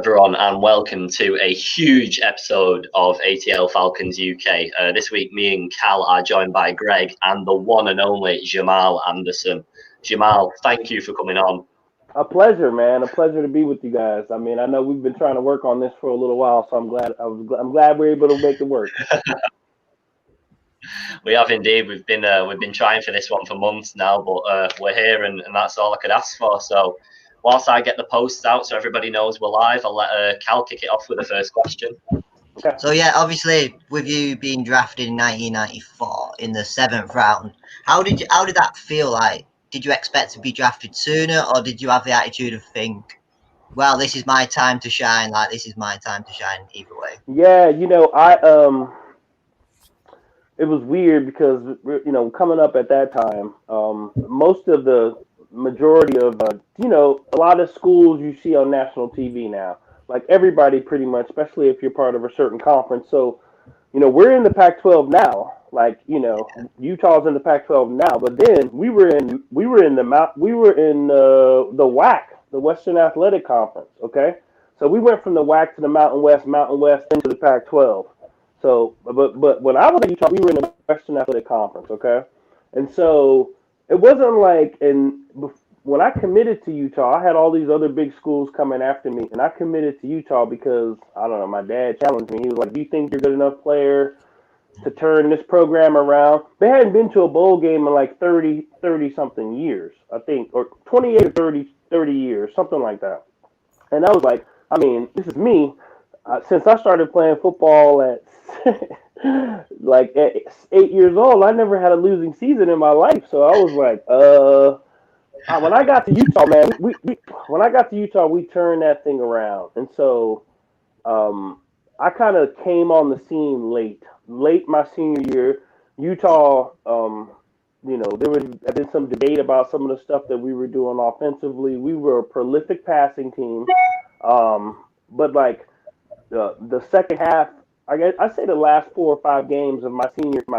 everyone, and welcome to a huge episode of ATL Falcons UK. This week, me and Cal are joined by Greg and the one and only Jamal Anderson. Jamal, thank you for coming on. A pleasure, man. A pleasure to be with you guys. I mean, I know we've been trying to work on this for a little while, so I'm glad we're able to make it work. We have indeed. We've been trying for this one for months now, but we're here, and that's all I could ask for. So, whilst I get the posts out so everybody knows we're live, I'll let Cal kick it off with the first question. Okay. So yeah, obviously with you being drafted in 1994 in the 7th round, how did that feel like? Did you expect to be drafted sooner, or did you have the attitude of think, well, this is my time to shine, like this is my time to shine either way? Yeah, it was weird because, coming up at that time, most of the majority of, a lot of schools you see on national TV now, like everybody pretty much, especially if you're part of a certain conference. So, we're in the Pac-12 now. Like, Utah's in the Pac-12 now, but then we were in the WAC, the Western Athletic Conference. Okay, so we went from the WAC to the Mountain West into the Pac-12. So, but when I was at Utah, we were in the Western Athletic Conference. Okay, and so it wasn't like when I committed to Utah, I had all these other big schools coming after me, and I committed to Utah because I don't know, my dad challenged me. He was like, "Do you think you're a good enough player to turn this program around?" They hadn't been to a bowl game in like 30 something years, I think, or 28 or 30 years, something like that. And I was like, I mean, this is me. Since I started playing football at like at 8 years old, I never had a losing season in my life. So I was like, when I got to Utah, man, when I got to Utah, we turned that thing around. And so I kind of came on the scene late my senior year. Utah, there had been some debate about some of the stuff that we were doing offensively. We were a prolific passing team, but like the second half, I say the last 4 or 5 games of my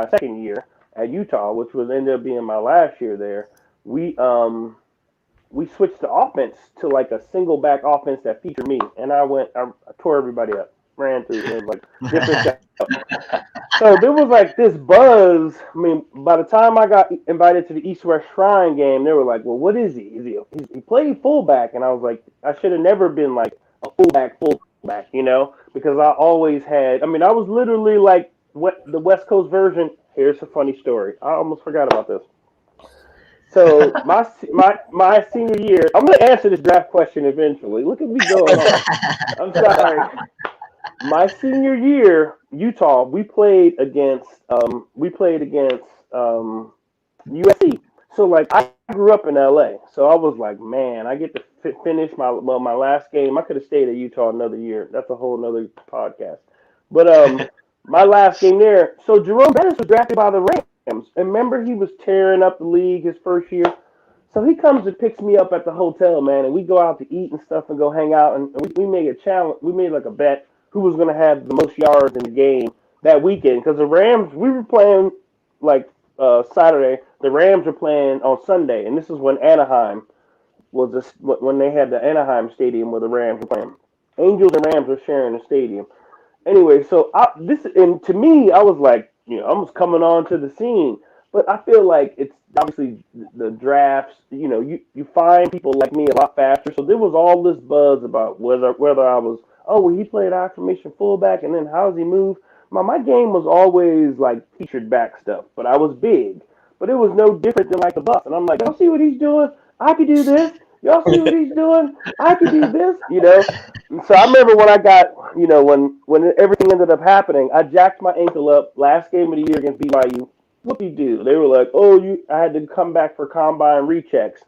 second year at Utah, which was ended up being my last year there, we switched the offense to like a single back offense that featured me, and I tore everybody up. Ran through and like different stuff. So there was like this buzz. I mean, by the time I got invited to the East West Shrine game, they were like, "Well, what is he? He played fullback?" And I was like, I should have never been like a fullback, because I always had. I mean, I was literally like the West Coast version. Here's a funny story. I almost forgot about this. So my senior year, I'm going to answer this draft question eventually. Look at me going on. I'm sorry. My senior year, Utah, we played against USC. So like I grew up in LA, so I was like, man, I get to finish my last game. I could have stayed at Utah another year. That's a whole nother podcast. But my last game there. So Jerome Bettis was drafted by the Rams, and remember he was tearing up the league his first year. So he comes and picks me up at the hotel, man, and we go out to eat and stuff and go hang out, and we made a challenge. We made like a bet who was going to have the most yards in the game that weekend. Because the Rams, we were playing like Saturday. The Rams were playing on Sunday. And this is when Anaheim when they had the Anaheim stadium where the Rams were playing. Angels and Rams were sharing the stadium. Anyway, so to me, I was like, I was coming on to the scene. But I feel like it's obviously the drafts, you find people like me a lot faster. So there was all this buzz about whether I was, oh, well, he played affirmation fullback, and then how does he move? My game was always like featured back stuff, but I was big. But it was no different than like the Bucs. And I'm like, y'all see what he's doing? I could do this. Y'all see what he's doing? I could do this, And so I remember when I got, when everything ended up happening, I jacked my ankle up last game of the year against BYU. What do you do? They were like, I had to come back for combine rechecks.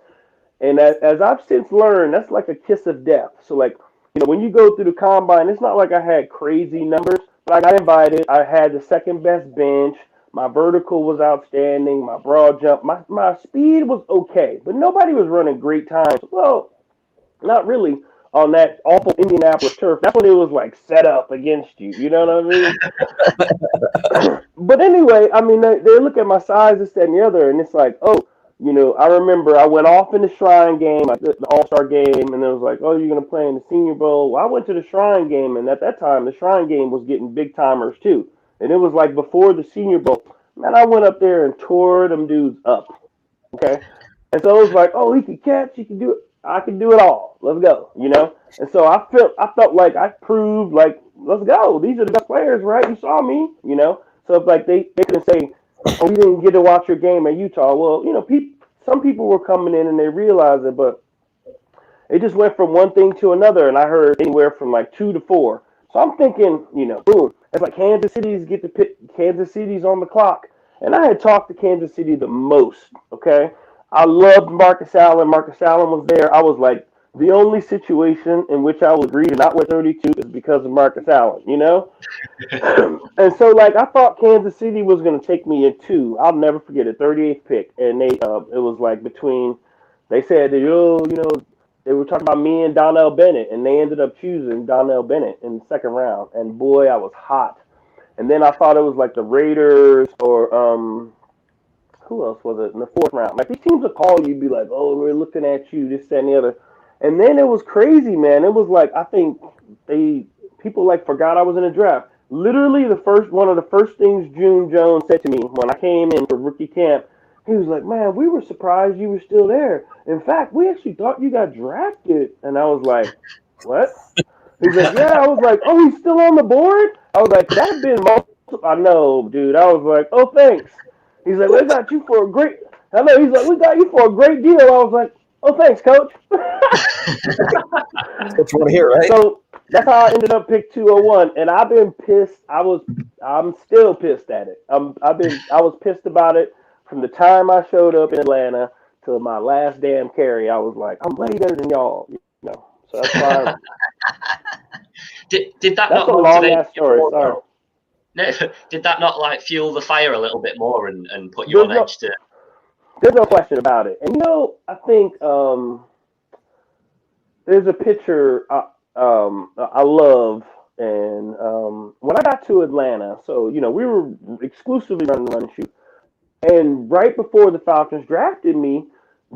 And as I've since learned, that's like a kiss of death. So like, when you go through the combine, it's not like I had crazy numbers, but I got invited. I had the second best bench. My vertical was outstanding. My broad jump, my speed was okay, but nobody was running great times. Well, not really on that awful Indianapolis turf. That's when it was like set up against you. You know what I mean? But anyway, I mean, they look at my size, this, that, and the other, and it's like, I remember I went off in the Shrine game, like the All-Star game, and it was like, oh, you're going to play in the Senior Bowl. Well, I went to the Shrine game, and at that time, the Shrine game was getting big timers too. And it was like before the Senior Bowl. Man, I went up there and tore them dudes up. Okay. And so it was like, oh, he could catch, he could do it. I could do it all. Let's go. And so I felt like I proved like, let's go. These are the best players, right? You saw me. So it's like they couldn't say, oh, you didn't get to watch your game at Utah. Well, some people were coming in and they realized it, but it just went from one thing to another, and I heard anywhere from like 2 to 4. So I'm thinking, boom, it's like Kansas City's on the clock. And I had talked to Kansas City the most, okay? I loved Marcus Allen. Marcus Allen was there. I was like, the only situation in which I would agree to not wear 32 is because of Marcus Allen. And so, like, I thought Kansas City was going to take me at 2. I'll never forget it, 38th pick. And it was like they said, they were talking about me and Donnell Bennett, and they ended up choosing Donnell Bennett in the second round. And boy, I was hot. And then I thought it was like the Raiders or who else was it in the fourth round? Like these teams would call you, be like, "Oh, we're looking at you, this, that, and the other." And then it was crazy, man. It was like I think people like forgot I was in a draft. Literally, one of the first things June Jones said to me when I came in for rookie camp, he was like, "Man, we were surprised you were still there. In fact, we actually thought you got drafted." And I was like, "What?" He's like, "Yeah." I was like, "Oh, he's still on the board?" I was like, "That's been multiple." I know, dude. I was like, "Oh, thanks." He's like, "We got you for a great." I know. He's like, "We got you for a great deal." I was like, "Oh, thanks, coach." That's what you want to hear, right? So that's how I ended up pick 201, and I've been pissed. I'm still pissed at it. I was pissed about it from the time I showed up in Atlanta to my last damn carry. I was like, I'm way better than y'all. So that's why. Did that That's not a long motivate ass you story. more, Sorry. No, did that not like fuel the fire a little bit more and put you on edge to? There's no question about it. And I think there's a picture I love, and when I got to Atlanta, so we were exclusively running run and shoot, and right before the Falcons drafted me,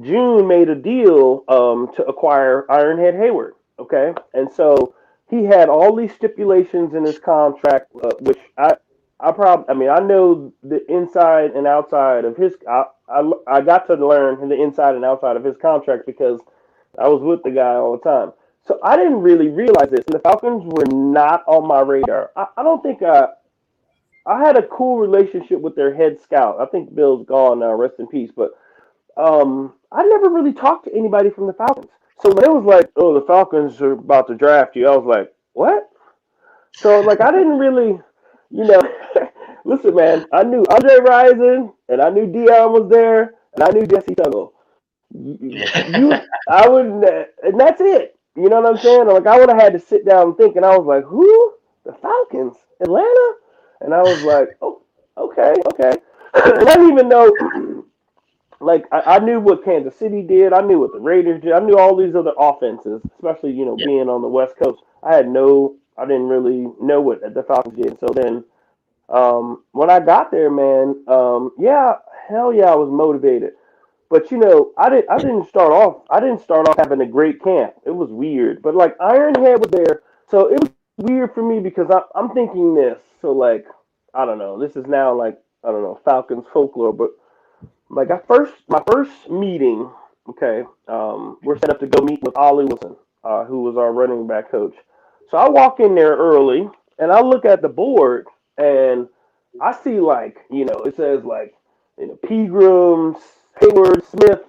June made a deal to acquire Ironhead Hayward. Okay, and so he had all these stipulations in his contract, which I know the inside and outside of his. I got to learn the inside and outside of his contract because I was with the guy all the time. So I didn't really realize this, and the Falcons were not on my radar. I don't think I had a cool relationship with their head scout. I think Bill's gone now, rest in peace. But I never really talked to anybody from the Falcons. So when it was like, oh, the Falcons are about to draft you, I was like, what? So like I didn't really, listen, man. I knew Andre Rison, and I knew Dion was there, and I knew Jesse Tuggle. I wouldn't, and that's it. You know what I'm saying? Like I would have had to sit down and think, and I was like, who? The Falcons, Atlanta? And I was like, oh, okay. And I didn't even know. Like I knew what Kansas City did. I knew what the Raiders did. I knew all these other offenses, especially being on the West Coast. I didn't really know what the Falcons did. So then, when I got there, man, hell yeah, I was motivated. But I didn't start off having a great camp. It was weird. But like Ironhead was there, so it was weird for me because I'm thinking this. So like I don't know. This is now like I don't know Falcons folklore, but like my first meeting, okay, we're set up to go meet with Ollie Wilson, who was our running back coach. So I walk in there early and I look at the board and I see like, it says like, Pegrams, Hayward, Smith,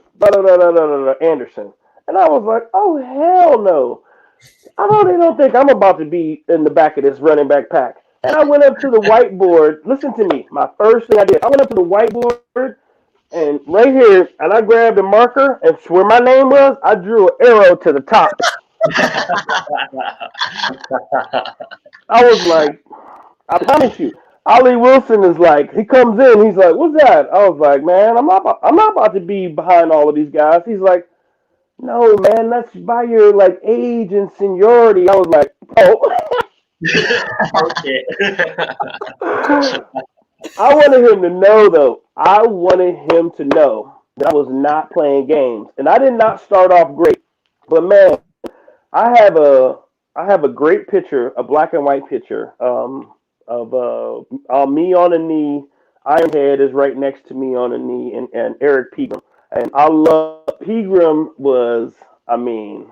Anderson. And I was like, oh hell no. I don't think I'm about to be in the back of this running back pack. And I went up to the whiteboard. Listen to me. My first thing I did, I went up to the whiteboard and right here, and I grabbed a marker, and where my name was, I drew an arrow to the top. I was like, I promise you, Ollie Wilson is like, he comes in, he's like, what's that? I was like, man, I'm not about to be behind all of these guys. He's like, no, man, that's by your like age and seniority. I was like, oh. Okay. I wanted him to know, though. I wanted him to know that I was not playing games, and I did not start off great. But man, I have a I have a great picture, a black and white picture of me on a knee. Ironhead is right next to me on a knee, and Eric Pegram. And I love Pegram was, I mean,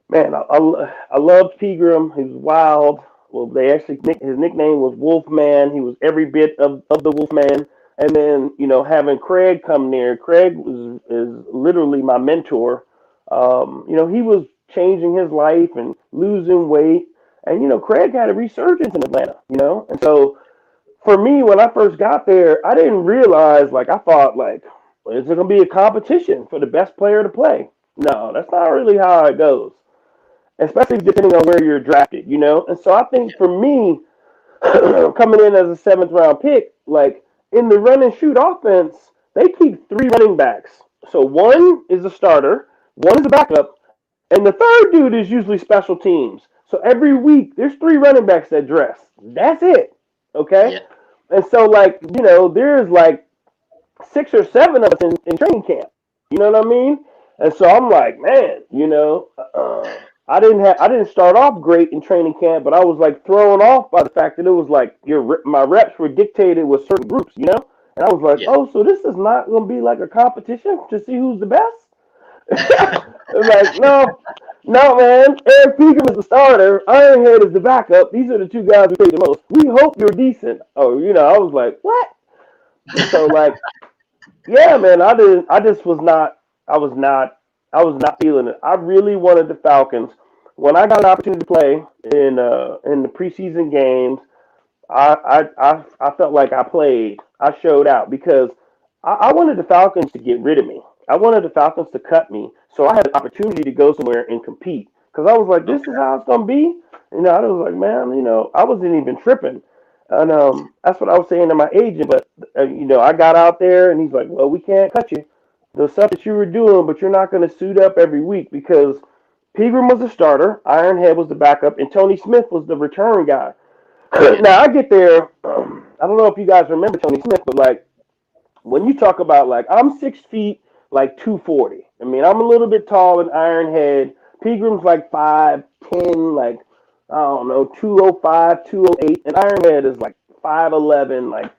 man, I loved Pegram. He was wild. Well, they actually his nickname was Wolfman. He was every bit of the Wolfman. And then having Craig come near. Craig is literally my mentor. He was changing his life and losing weight. And Craig had a resurgence in Atlanta. And so for me, when I first got there, I didn't realize, like, I thought, like, well, is there going to be a competition for the best player to play? No, that's not really how it goes, especially depending on where you're drafted. And so I think for me, coming in as a seventh round pick, like, in the run and shoot offense, they keep three running backs. So one is a starter, one is a backup, and the third dude is usually special teams. So every week, there's three running backs that dress. That's it. Okay? Yeah. And so, like, there's like 6 or 7 of us in training camp. You know what I mean? And so I'm like, man, I didn't start off great in training camp, but I was like thrown off by the fact that it was like my reps were dictated with certain groups. And I was like, oh, so this is not going to be like a competition to see who's the best? It's like, no, man. Eric Pegram is the starter. Ironhead is the backup. These are the two guys who play the most. We hope you're decent. Oh, I was like, what? So, like, yeah, man. I was not feeling it. I really wanted the Falcons. When I got an opportunity to play in the preseason games, I felt like I played. I showed out because I wanted the Falcons to get rid of me. I wanted the Falcons to cut me, so I had an opportunity to go somewhere and compete. Because I was like, this is how it's going to be. I was like, man, I wasn't even tripping. And that's what I was saying to my agent. But, I got out there, and he's like, well, we can't cut you. The stuff that you were doing, but you're not going to suit up every week because Pegram was the starter, Ironhead was the backup, and Tony Smith was the return guy. Now, I get there. I don't know if you guys remember Tony Smith, but, like, when you talk about, like, I'm 6 feet, like 240. I mean, I'm a little bit tall in Ironhead. Pegram's like 5'10", like, I don't know, 205, 208. And Ironhead is like 5'11", like,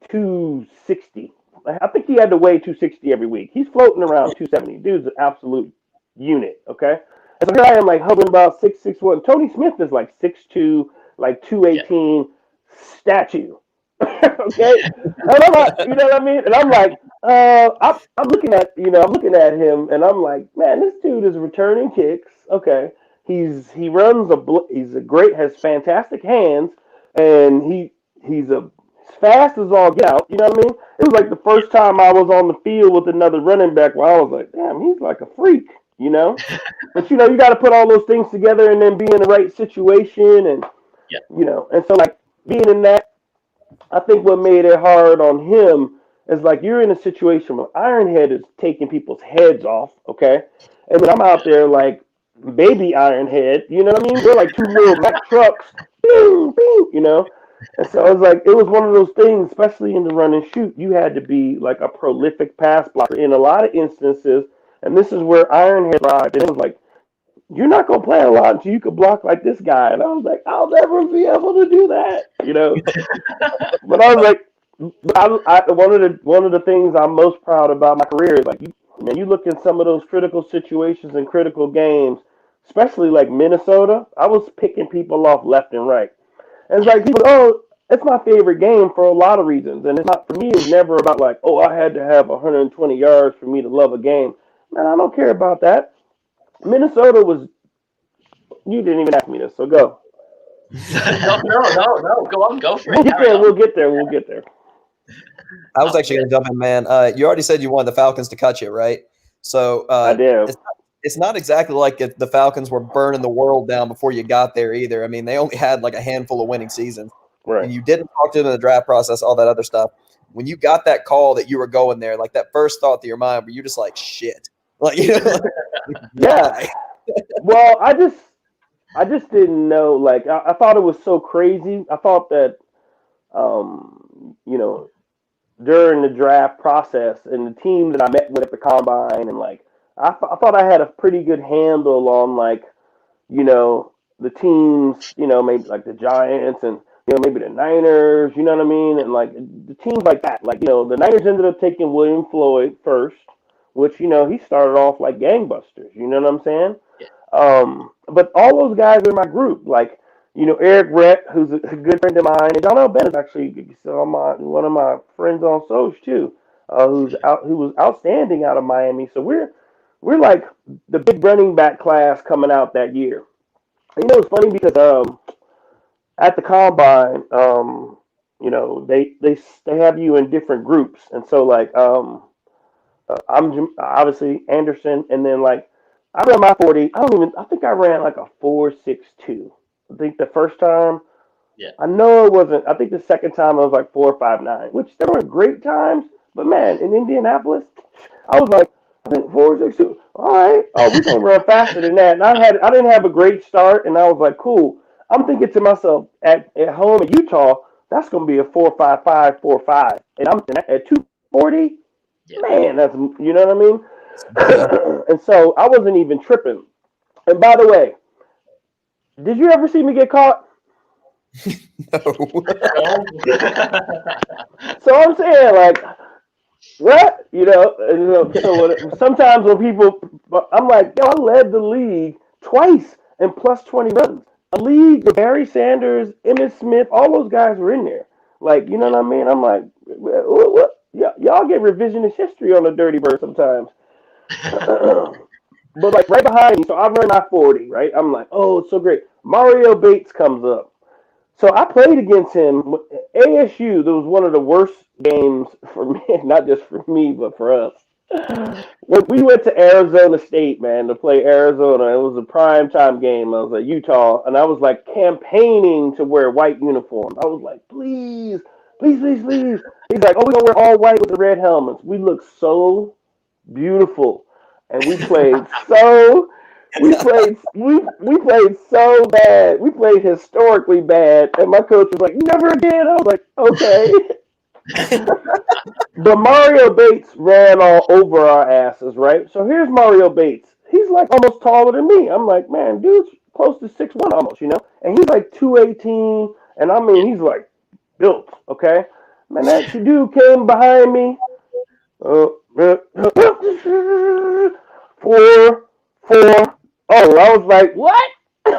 260. I think he had to weigh 260 every week. He's floating around 270. Dude's an absolute unit, okay? And so here I am, like, hovering about 6'1". Tony Smith is like 6'2", like 218, statue. Okay, and I'm like, you know what I mean? And I'm like, I'm looking at him, and I'm like, man, this dude is returning kicks. Okay, has fantastic hands, and he's as fast as all get out. You know what I mean? It was like the first time I was on the field with another running back where I was like, damn, he's like a freak. But you got to put all those things together and then be in the right situation, and and so, like, being in that. I think what made it hard on him is, like, you're in a situation where Ironhead is taking people's heads off, okay? And then I'm out there like baby Ironhead, you know what I mean? They're like two little Mack trucks, bing, bing. And so it was one of those things, especially in the run and shoot, you had to be like a prolific pass blocker in a lot of instances. And this is where Ironhead arrived. And it was like, you're not going to play a lot until you can block like this guy. And I was like, I'll never be able to do that, But I was like, one of the things I'm most proud about my career is, like, you look in some of those critical situations and critical games, especially like Minnesota, I was picking people off left and right. And it's like, people, it's my favorite game for a lot of reasons. And it's not, for me, it was never about like, I had to have 120 yards for me to love a game. Man, I don't care about that. Minnesota was. You didn't even ask me this, so go. No. Go on, go for it. We'll get there. I was actually going to jump in, man. You already said you wanted the Falcons to cut you, right? So I do. It's not exactly like the Falcons were burning the world down before you got there either. I mean, they only had like a handful of winning seasons. Right. And you didn't talk to them in the draft process, all that other stuff. When you got that call that you were going there, like that first thought to your mind, were you just like, shit? Like, yeah. Well, I just didn't know. Like, I thought it was so crazy. I thought that you know, during the draft process and the team that I met with at the combine, and like I thought I had a pretty good handle on like you know the teams, maybe like the Giants and maybe the Niners, you know what I mean, and like the teams like that. Like the Niners ended up taking William Floyd first, which he started off like gangbusters. You know what I'm saying? Yeah. But all those guys in my group, like Eric Rett, who's a good friend of mine, and Donald Bennett is actually one of my friends on Soch too, who was outstanding out of Miami. So we're like the big running back class coming out that year. And, it's funny because at the combine, they have you in different groups, and so like obviously Anderson, and then like I ran my 40. I think I ran like a 4.62. I think the first time. Yeah. I know it wasn't. I think the second time I was like 4.59, which they were great times. But man, in Indianapolis, I was like, I think 4.62. All right, oh, we're gonna run faster than that. And I didn't have a great start, and I was like, cool. I'm thinking to myself at home in Utah, that's gonna be a 4.55, 4.5, and I'm at 2.40. Yeah. Man, that's you know what I mean. And so I wasn't even tripping. And by the way, did you ever see me get caught? No. So I'm saying, like, what? So sometimes when people, I'm like, yo, I led the league twice and plus 20 runs. A league where Barry Sanders, Emmitt Smith, all those guys were in there. Like, you know what I mean? I'm like, what? Y'all get revisionist history on the Dirty Bird sometimes. But like right behind me, so I run my 40, right? I'm like, oh, it's so great. Mario Bates comes up. So I played against him. ASU, that was one of the worst games for me, not just for me, but for us. We went to Arizona State, man, to play Arizona. It was a prime time game. I was at Utah, and I was like campaigning to wear white uniforms. I was like, please, please, please, please. He's like, oh, we're going to wear all white with the red helmets. We look so beautiful. And we played so bad. We played historically bad. And my coach was like, never again. I was like, okay. But Mario Bates ran all over our asses, right? So here's Mario Bates. He's like almost taller than me. I'm like, man, dude's close to 6'1" almost, And he's like 218. And I mean, he's like built, okay? Man, that dude came behind me. 4, 4. Oh, I was like, what? I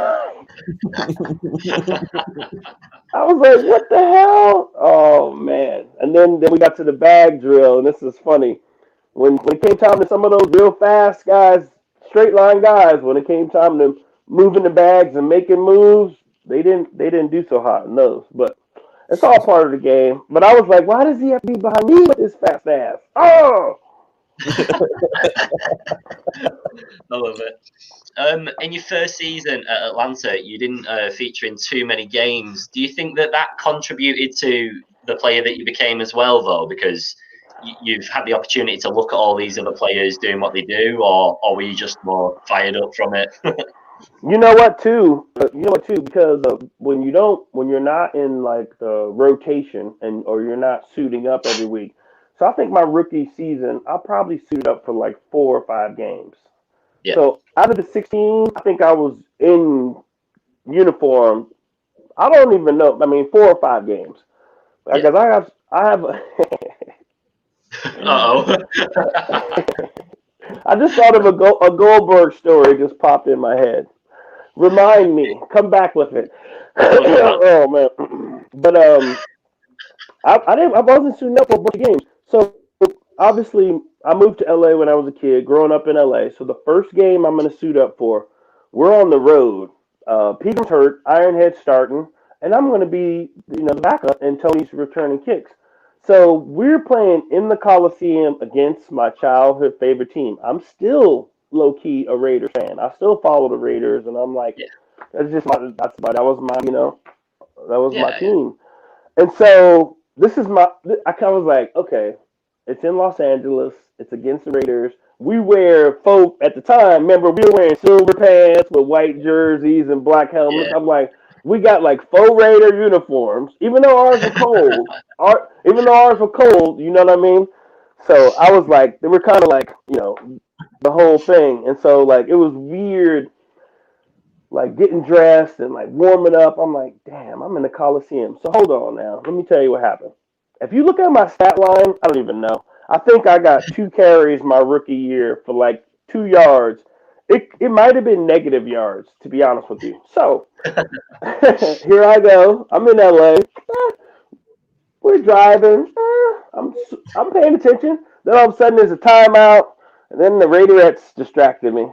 was like, what the hell? Oh, man. And then we got to the bag drill, and this is funny. When it came time to some of those real fast guys, straight line guys, when it came time to moving the bags and making moves, they didn't do so hot in those. But it's all part of the game. But I was like, why does he have to be behind me with his fast ass? Oh! I love it. In your first season at Atlanta, you didn't feature in too many games. Do you think that contributed to the player that you became as well, though? Because you've had the opportunity to look at all these other players doing what they do, or were you just more fired up from it? You know what too? Because when you're not in like the rotation or you're not suiting up every week. So I think my rookie season, I probably suited up for like 4 or 5 games. Yeah. So out of the 16, I think I was in uniform. I don't even know. I mean, 4 or 5 games. Because I have. Uh-oh. I just thought of a Goldberg story just popped in my head. Remind me. Come back with it. Oh man. But I wasn't suiting up for a bunch of games. So obviously I moved to LA when I was a kid, growing up in LA. So the first game I'm gonna suit up for, we're on the road. Peter's hurt, Ironhead's starting, and I'm gonna be the backup and Tony's returning kicks. So we're playing in the Coliseum against my childhood favorite team. I'm still low key a Raiders fan. I still follow the Raiders, and I'm like, that was my team. And so I kind of was like, okay, it's in Los Angeles. It's against the Raiders. We wear at the time. Remember, we were wearing silver pants with white jerseys and black helmets. Yeah. I'm like, we got like faux Raider uniforms, even though ours were cold. Even though ours were cold, you know what I mean? So I was like, they were kind of like, the whole thing. And so like it was weird, like getting dressed and like warming up. I'm like, damn, I'm in the Coliseum. So hold on now. Let me tell you what happened. If you look at my stat line, I don't even know. I think I got 2 carries my rookie year for like 2 yards. It might have been negative yards, to be honest with you. So here I go. I'm in LA. We're driving. I'm paying attention. Then all of a sudden there's a timeout, and then the Raiderettes distracted me,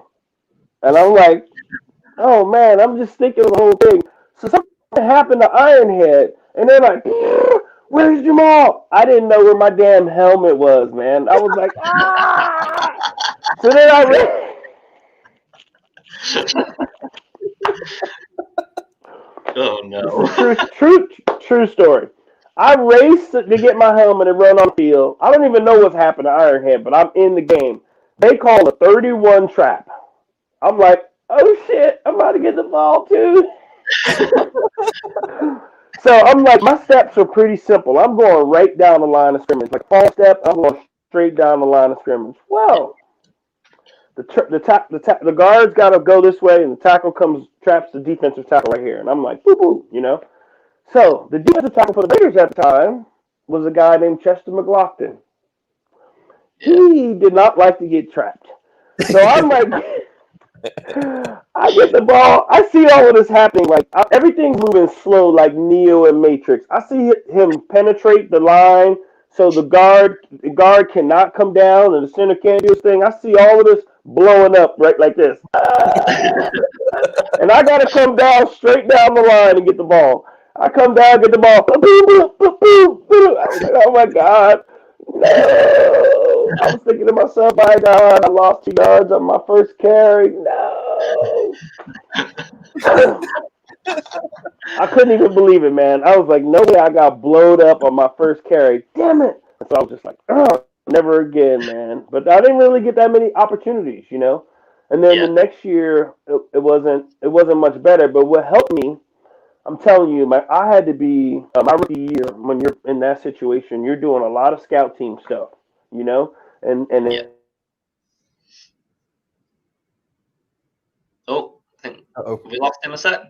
and I'm like, oh man, I'm just thinking of the whole thing. So something happened to Ironhead, and they're like, where's Jamal? I didn't know where my damn helmet was, man. I was like, ah. So then I ran. Oh no. This is true story. I raced to get my helmet and run on the field. I don't even know what's happened to Ironhead, but I'm in the game. They call a 31 trap. I'm like, oh shit, I'm about to get the ball too. So I'm like, my steps are pretty simple. I'm going right down the line of scrimmage. Like fall step, I'm going straight down the line of scrimmage. Well, the guard's got to go this way, and the tackle traps the defensive tackle right here. And I'm like, boo boo. So the defensive tackle for the Raiders at the time was a guy named Chester McLaughlin. He did not like to get trapped. So I'm like, I get the ball. I see all of this happening. Like everything's moving slow, like Neo and Matrix. I see him penetrate the line, so the guard cannot come down, and the center can't do his thing. I see all of this blowing up right like this, and I gotta come down straight down the line and get the ball. I come down, get the ball. Boom, boom, boom, boom, boom. I was like, oh my god, no! I was thinking to myself, my God, I lost 2 yards on my first carry. No. I couldn't even believe it, man. I was like, no way I got blowed up on my first carry. Damn it. And so I was just like, oh, never again, man. But I didn't really get that many opportunities, And then the next year, it wasn't much better. But what helped me, I'm telling you, I had to be my rookie year. When you're in that situation, you're doing a lot of scout team stuff, and Oh, I think we lost him a sec.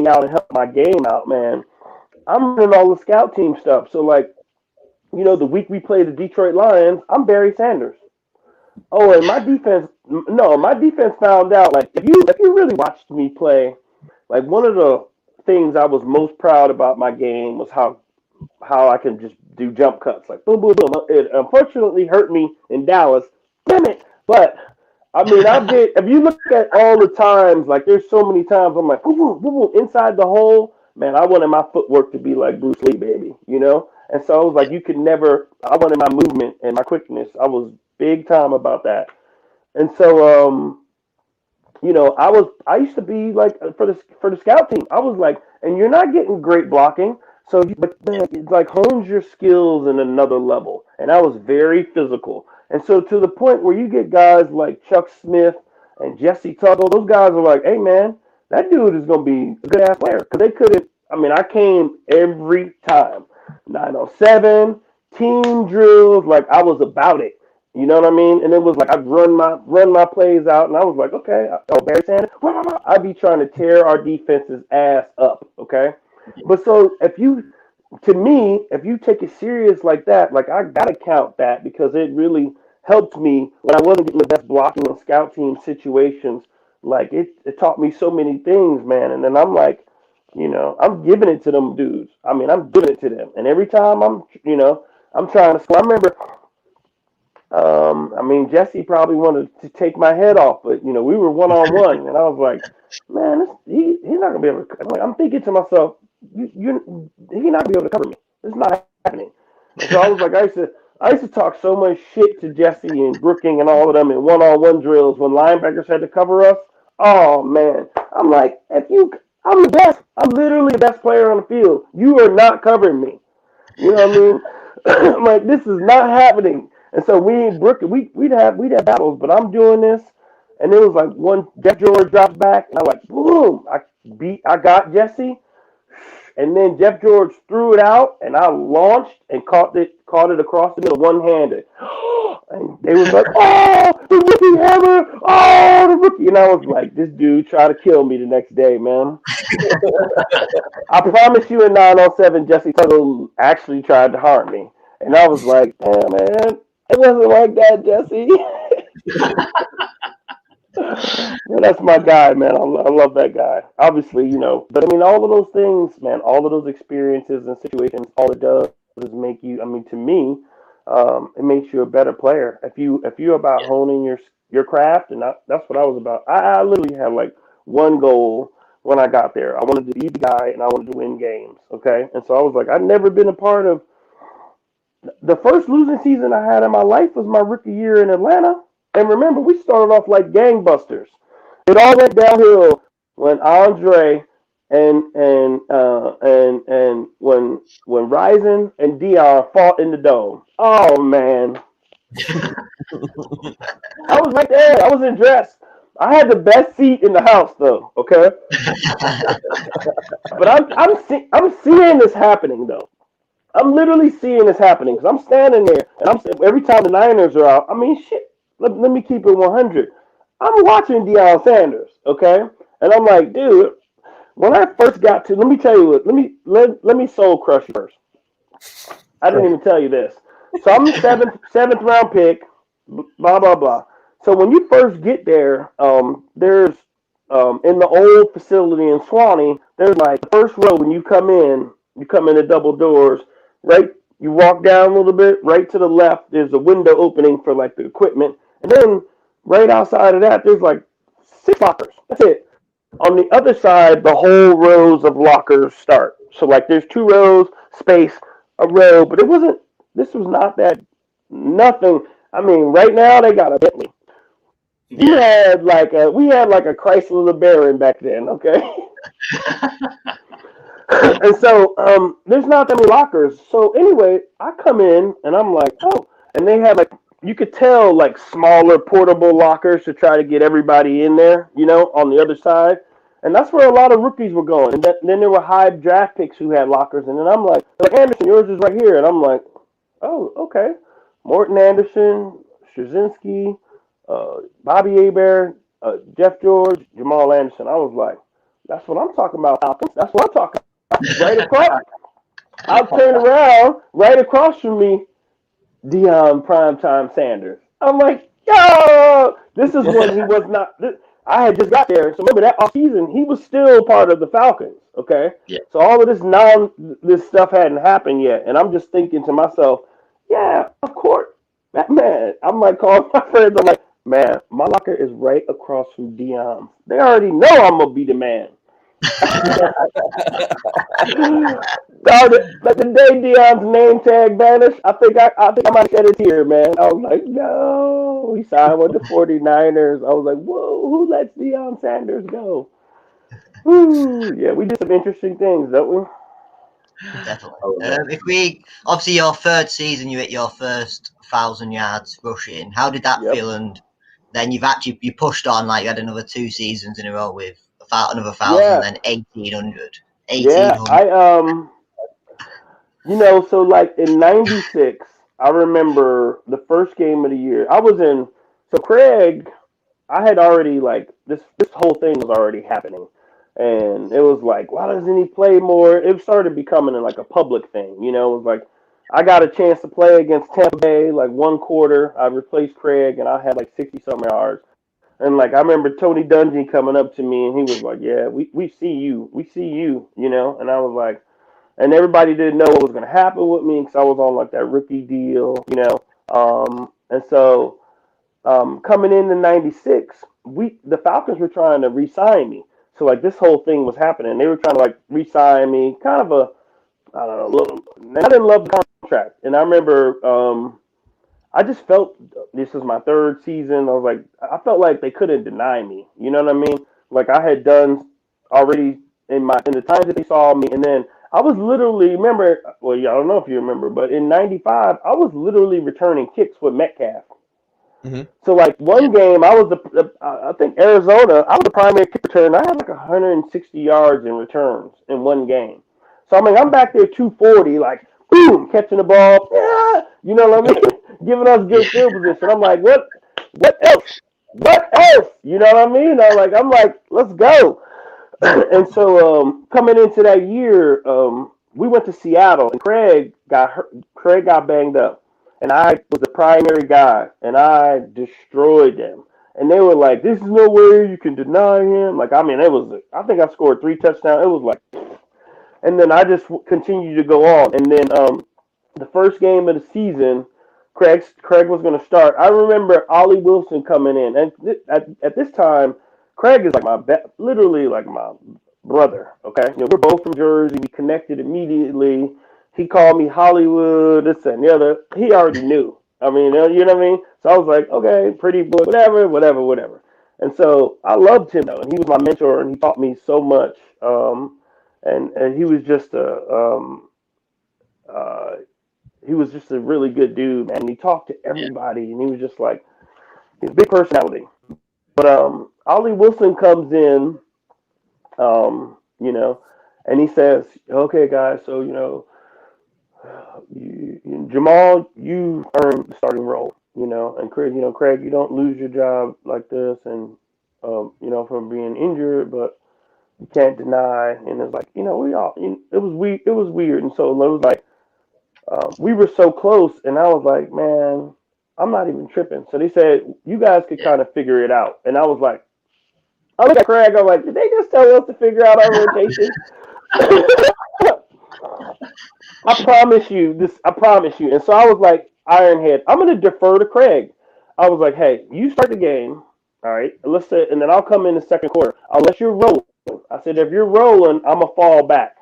out and help my game out, man. I'm running all the scout team stuff. So like, the week we play the Detroit Lions, I'm Barry Sanders. Oh, and my defense found out, like, if you really watched me play, like one of the things I was most proud about my game was how I can just do jump cuts, like boom, boom, boom. It unfortunately hurt me in Dallas. Damn it. But I mean, if you look at all the times, like there's so many times I'm like, boom, boom, boom, boom, inside the hole. Man, I wanted my footwork to be like Bruce Lee, baby, And so I was like, I wanted my movement and my quickness. I was big time about that. And so, I used to be like for the scout team. I was like, and you're not getting great blocking, but it like hones your skills in another level. And I was very physical. And so to the point where you get guys like Chuck Smith and Jesse Tuttle, those guys are like, hey man, that dude is gonna be a good ass player. Because they couldn't. I mean, I came every time. 907 team drills, like I was about it. You know what I mean? And it was like I'd run my plays out, and I was like, okay, Barry Sanders, I'd be trying to tear our defense's ass up, okay? But so if you take it serious like that, like I gotta count that because it really helped me when I wasn't getting the best blocking in scout team situations. Like it taught me so many things, man. And then I'm like, I'm giving it to them dudes. I mean, I'm giving it to them, and every time I'm trying to score. I remember. Jesse probably wanted to take my head off, but we were 1-on-1, and I was like, man, he's not gonna be able to. I'm thinking to myself, he's not gonna be able to cover me. It's not happening. And so I was like, I used to talk so much shit to Jesse and Brooking and all of them in 1-on-1 drills when linebackers had to cover us. Oh man, I'm like, I'm the best. I'm literally the best player on the field. You are not covering me. You know what I mean? I'm like, this is not happening. And so we and Brooke, we'd have battles, but I'm doing this, and it was like one Jeff George drops back, and I'm like, boom! I got Jesse, and then Jeff George threw it out, and I launched and caught it across the middle one-handed. And they was like, "Oh, the rookie hammer! Oh, the rookie!" And I was like, "This dude tried to kill me the next day, man." I promise you, in 907, Jesse Tuttle actually tried to harm me, and I was like, "Damn, man, it wasn't like that, Jesse." Well, that's my guy, man. I love that guy. Obviously, but I mean, all of those things, man, all of those experiences and situations, all it does is make you. I mean, to me, it makes you a better player. If you're about Yeah. honing your craft, and that's what I was about. I literally had like one goal when I got there. I wanted to be the guy, and I wanted to win games. Okay, and so I was like, I'd never been a part of the first losing season I had in my life was my rookie year in Atlanta. And remember, we started off like gangbusters. It all went downhill when Andre and when Ryzen and Dion fought in the dome. Oh man, I was right there. I was in dress. I had the best seat in the house though. Okay, but I'm seeing this happening though. I'm literally seeing this happening because I'm standing there and every time the Niners are out. I mean, shit. Let me keep it 100. I'm watching Deion Sanders, okay, and I'm like, dude. When I first got to, let me tell you what. Let me soul crush you first. I didn't even tell you this. So I'm the seventh round pick. Blah blah blah. So when you first get there, there's in the old facility in Swanee. There's like the first row when you come in. You come in the double doors, right? You walk down a little bit, right to the left. There's a window opening for like the equipment, and then right outside of that, there's like 6 lockers. That's it. On the other side, the whole rows of lockers start. So like there's 2 rows, space, a row, but it wasn't. This was not that. Nothing. I mean, right now they got a Bentley. You Yeah. had like we had like a Chrysler LeBaron back then, okay? And so there's not that many lockers. So anyway, I come in and I'm like, oh, and they had like you could tell like smaller portable lockers to try to get everybody in there, on the other side. And that's where a lot of rookies were going. And then there were high draft picks who had lockers. And then I'm like Anderson, yours is right here. And I'm like, oh, okay. Morton Anderson, Straczynski, Bobby Hebert, Jeff George, Jamal Anderson. I was like, that's what I'm talking about, Falcons. That's what I'm talking about. Right across. I turned around, right across from me, Deion Primetime Sanders. I'm like, yo, this is when he was not. I had just got there, so remember that off season, he was still part of the Falcons. Okay, Yeah. so all of this stuff hadn't happened yet, and I'm just thinking to myself, yeah, of course, man. I'm like calling my friends. I'm like, man, my locker is right across from Deion. They already know I'm gonna be the man. Dog, like the day Deion's name tag vanished, I think I might shed a tear, man. I was like, no, he signed with the 49ers. I was like, whoa, who lets Deion Sanders go? Woo, yeah, we did some interesting things, don't we? Definitely. Oh, yeah. If we obviously your third season, you hit your first 1,000 yards rushing. How did that Yep. feel? And then you pushed on, like you had another 2 seasons in a row with another 1,000, Yeah, then 1,800. yeah. 1,800. So like in '96, I remember the first game of the year. I was in. So Craig, I had already like this whole thing was already happening, and it was like, why doesn't he play more? It started becoming like a public thing, It was like I got a chance to play against Tampa Bay, like one quarter. I replaced Craig, and I had like 60 some yards. And like I remember Tony Dungy coming up to me, and he was like, "Yeah, we see you, And I was like, and everybody didn't know what was going to happen with me because I was on like that rookie deal. And so coming into '96, the Falcons were trying to re-sign me. So like this whole thing was happening. They were trying to like re-sign me, kind of a I don't know. I didn't love the contract, and I remember I just felt this was my third season. I was like, I felt like they couldn't deny me. You know what I mean? Like I had done already in the times that they saw me, and then I was literally remember. Well, yeah, I don't know if you remember, but in '95, I was literally returning kicks with Metcalf. Hmm. So like one game, I was I think Arizona. I was the primary kick return. I had like 160 yards in returns in one game. So I mean, I'm back there 240, like boom, catching the ball, yeah, you know what I mean, giving us Yeah. good field position. I'm like, what else? What else? You know what I mean? I'm like, let's go. And so coming into that year, we went to Seattle, and Craig got hurt. Craig got banged up, and I was the primary guy, and I destroyed them. And they were like, "This is no way you can deny him." Like, I mean, it was. I think I scored 3 touchdowns. It was like, and then I just continued to go on. And then the first game of the season, Craig was going to start. I remember Ollie Wilson coming in, and at this time, Craig is like literally like my brother. Okay, we're both from Jersey. We connected immediately. He called me Hollywood, this and the other. He already knew. I mean, you know what I mean. So I was like, okay, pretty boy, whatever, whatever, whatever. And so I loved him though, and he was my mentor, and he taught me so much. And he was just uh, a really good dude, man. He talked to Yeah. everybody, and he was just like he's a big personality. But Ollie Wilson comes in, and he says, "Okay, guys, so Jamal, you earned the starting role, and Craig, you don't lose your job like this, and from being injured, but you can't deny." And it's like, we all, it was weird, and so it was like we were so close, and I was like, man, I'm not even tripping. So they said you guys could Yeah. kind of figure it out, and I was like, I look at Craig, I'm like, did they just tell us to figure out our rotation? I promise you this. I promise you. And so I was like, Ironhead, I'm going to defer to Craig. I was like, hey, you start the game, all right? Let's say, and then I'll come in the second quarter unless you're rolling. I said, if you're rolling, I'm gonna fall back,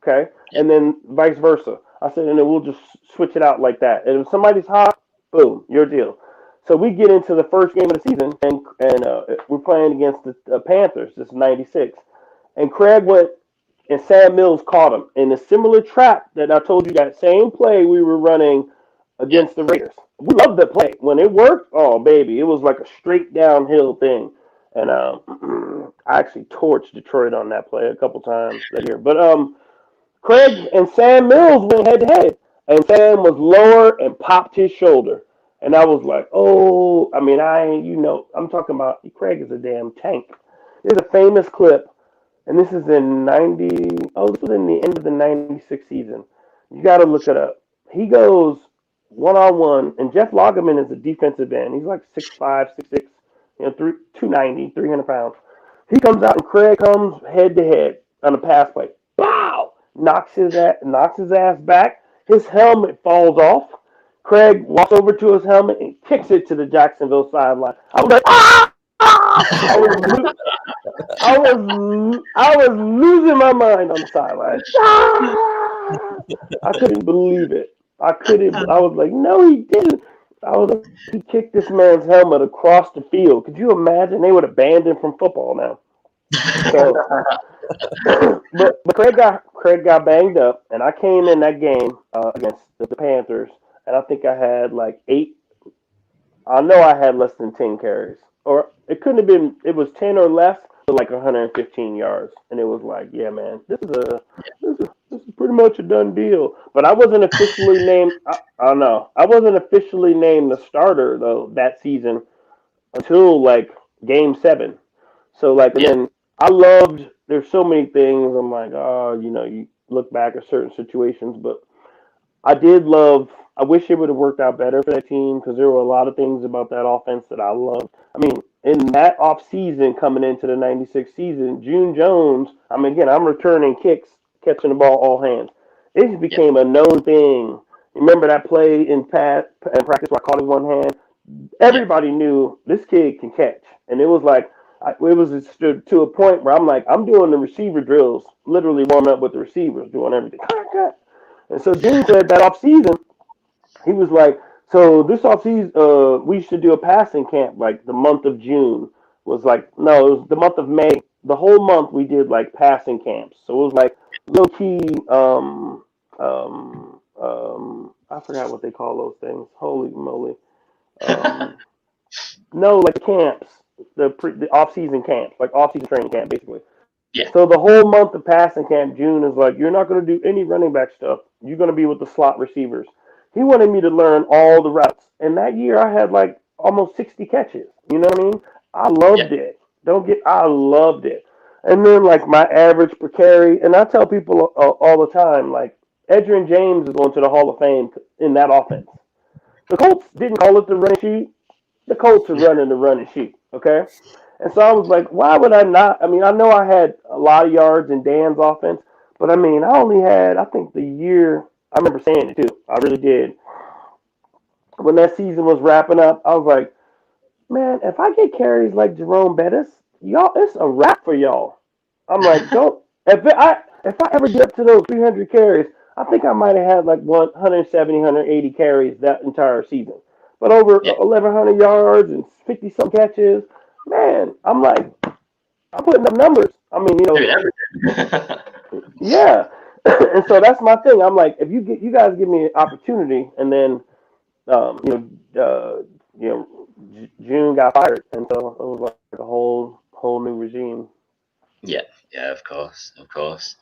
okay? Yeah. And then vice versa. I said, and then we'll just switch it out like that. And if somebody's hot, boom, your deal. So we get into the first game of the season, and we're playing against the Panthers. This is '96, and Craig went and Sam Mills caught him in a similar trap that I told you, that same play we were running Yeah. against the Raiders. We loved that play. When it worked, oh baby, it was like a straight downhill thing. And I actually torched Detroit on that play a couple times that year. But Craig and Sam Mills went head to head, and Sam was lower and popped his shoulder. And I was like, oh, I mean, I'm talking about Craig is a damn tank. There's a famous clip, and this is in 90. Oh, this was in the end of the '96 season. You got to look it up. He goes one on one, and Jeff Lagerman is a defensive end. He's like 6'5", 6'6", 290, 300 pounds. He comes out, and Craig comes head to head on a pass play. Bow! Knocks his ass back. His helmet falls off. Craig walks over to his helmet and kicks it to the Jacksonville sideline. I was like, ah! I was I was losing my mind on the sideline. Ah! I couldn't believe it. I couldn't. I was like, no, he didn't. I was like, he kicked this man's helmet across the field. Could you imagine? They would have banned him from football now. So, but Craig got banged up, and I came in that game against the Panthers, and I think I had like 8. I know I had less than 10 carries, or it couldn't have been. It was 10 or less, but like 115 yards, and it was like, yeah, man, this is pretty much a done deal. But I wasn't officially named. I don't know. I wasn't officially named the starter though that season until like game 7. So like, and Yeah. then I loved. There's so many things. I'm like, oh, you look back at certain situations, but I did love. I wish it would have worked out better for that team because there were a lot of things about that offense that I loved. I mean, in that off season coming into the '96 season, June Jones. I mean, again, I'm returning kicks, catching the ball all hands. It just Yeah. became a known thing. Remember that play in practice where I caught him one hand? Yeah. Everybody knew this kid can catch, and it was like it was to a point where I'm like, I'm doing the receiver drills, literally warming up with the receivers, doing everything. And so June said that off season, he was like, so this off season, we should do a passing camp. Like the month of June was like, no, it was the month of May. The whole month we did like passing camps. So it was like low key. I forgot what they call those things. Holy moly. Um, no, like camps, the off season camps, like off season training camp, basically. Yeah. So the whole month of passing camp, June is like, you're not going to do any running back stuff. You're going to be with the slot receivers. He wanted me to learn all the routes. And that year I had like almost 60 catches. You know what I mean? I Yeah. loved it. I loved it. And then like my average per carry, and I tell people all the time, like Edgerrin James is going to the Hall of Fame in that offense. The Colts didn't call it the run and shoot. The Colts are running the run and shoot. Okay. And so I was like, why would I not? I mean, I know I had a lot of yards in Dan's offense, but I mean, I only had, I think the year, I remember saying it too. I really did. When that season was wrapping up, I was like, man, if I get carries like Jerome Bettis, y'all, it's a wrap for y'all. I'm like, don't, if I ever get up to those 300 carries, I think I might have had like 170, 180 carries that entire season. But over Yeah. 1,100 yards and 50 some catches, man, I'm like, I'm putting up numbers. I mean, Doing everything. yeah. And so that's my thing. I'm like, if you guys give me an opportunity, and then um, you you know, June got fired, and so it was like a whole new regime. Yeah, yeah, of course, of course.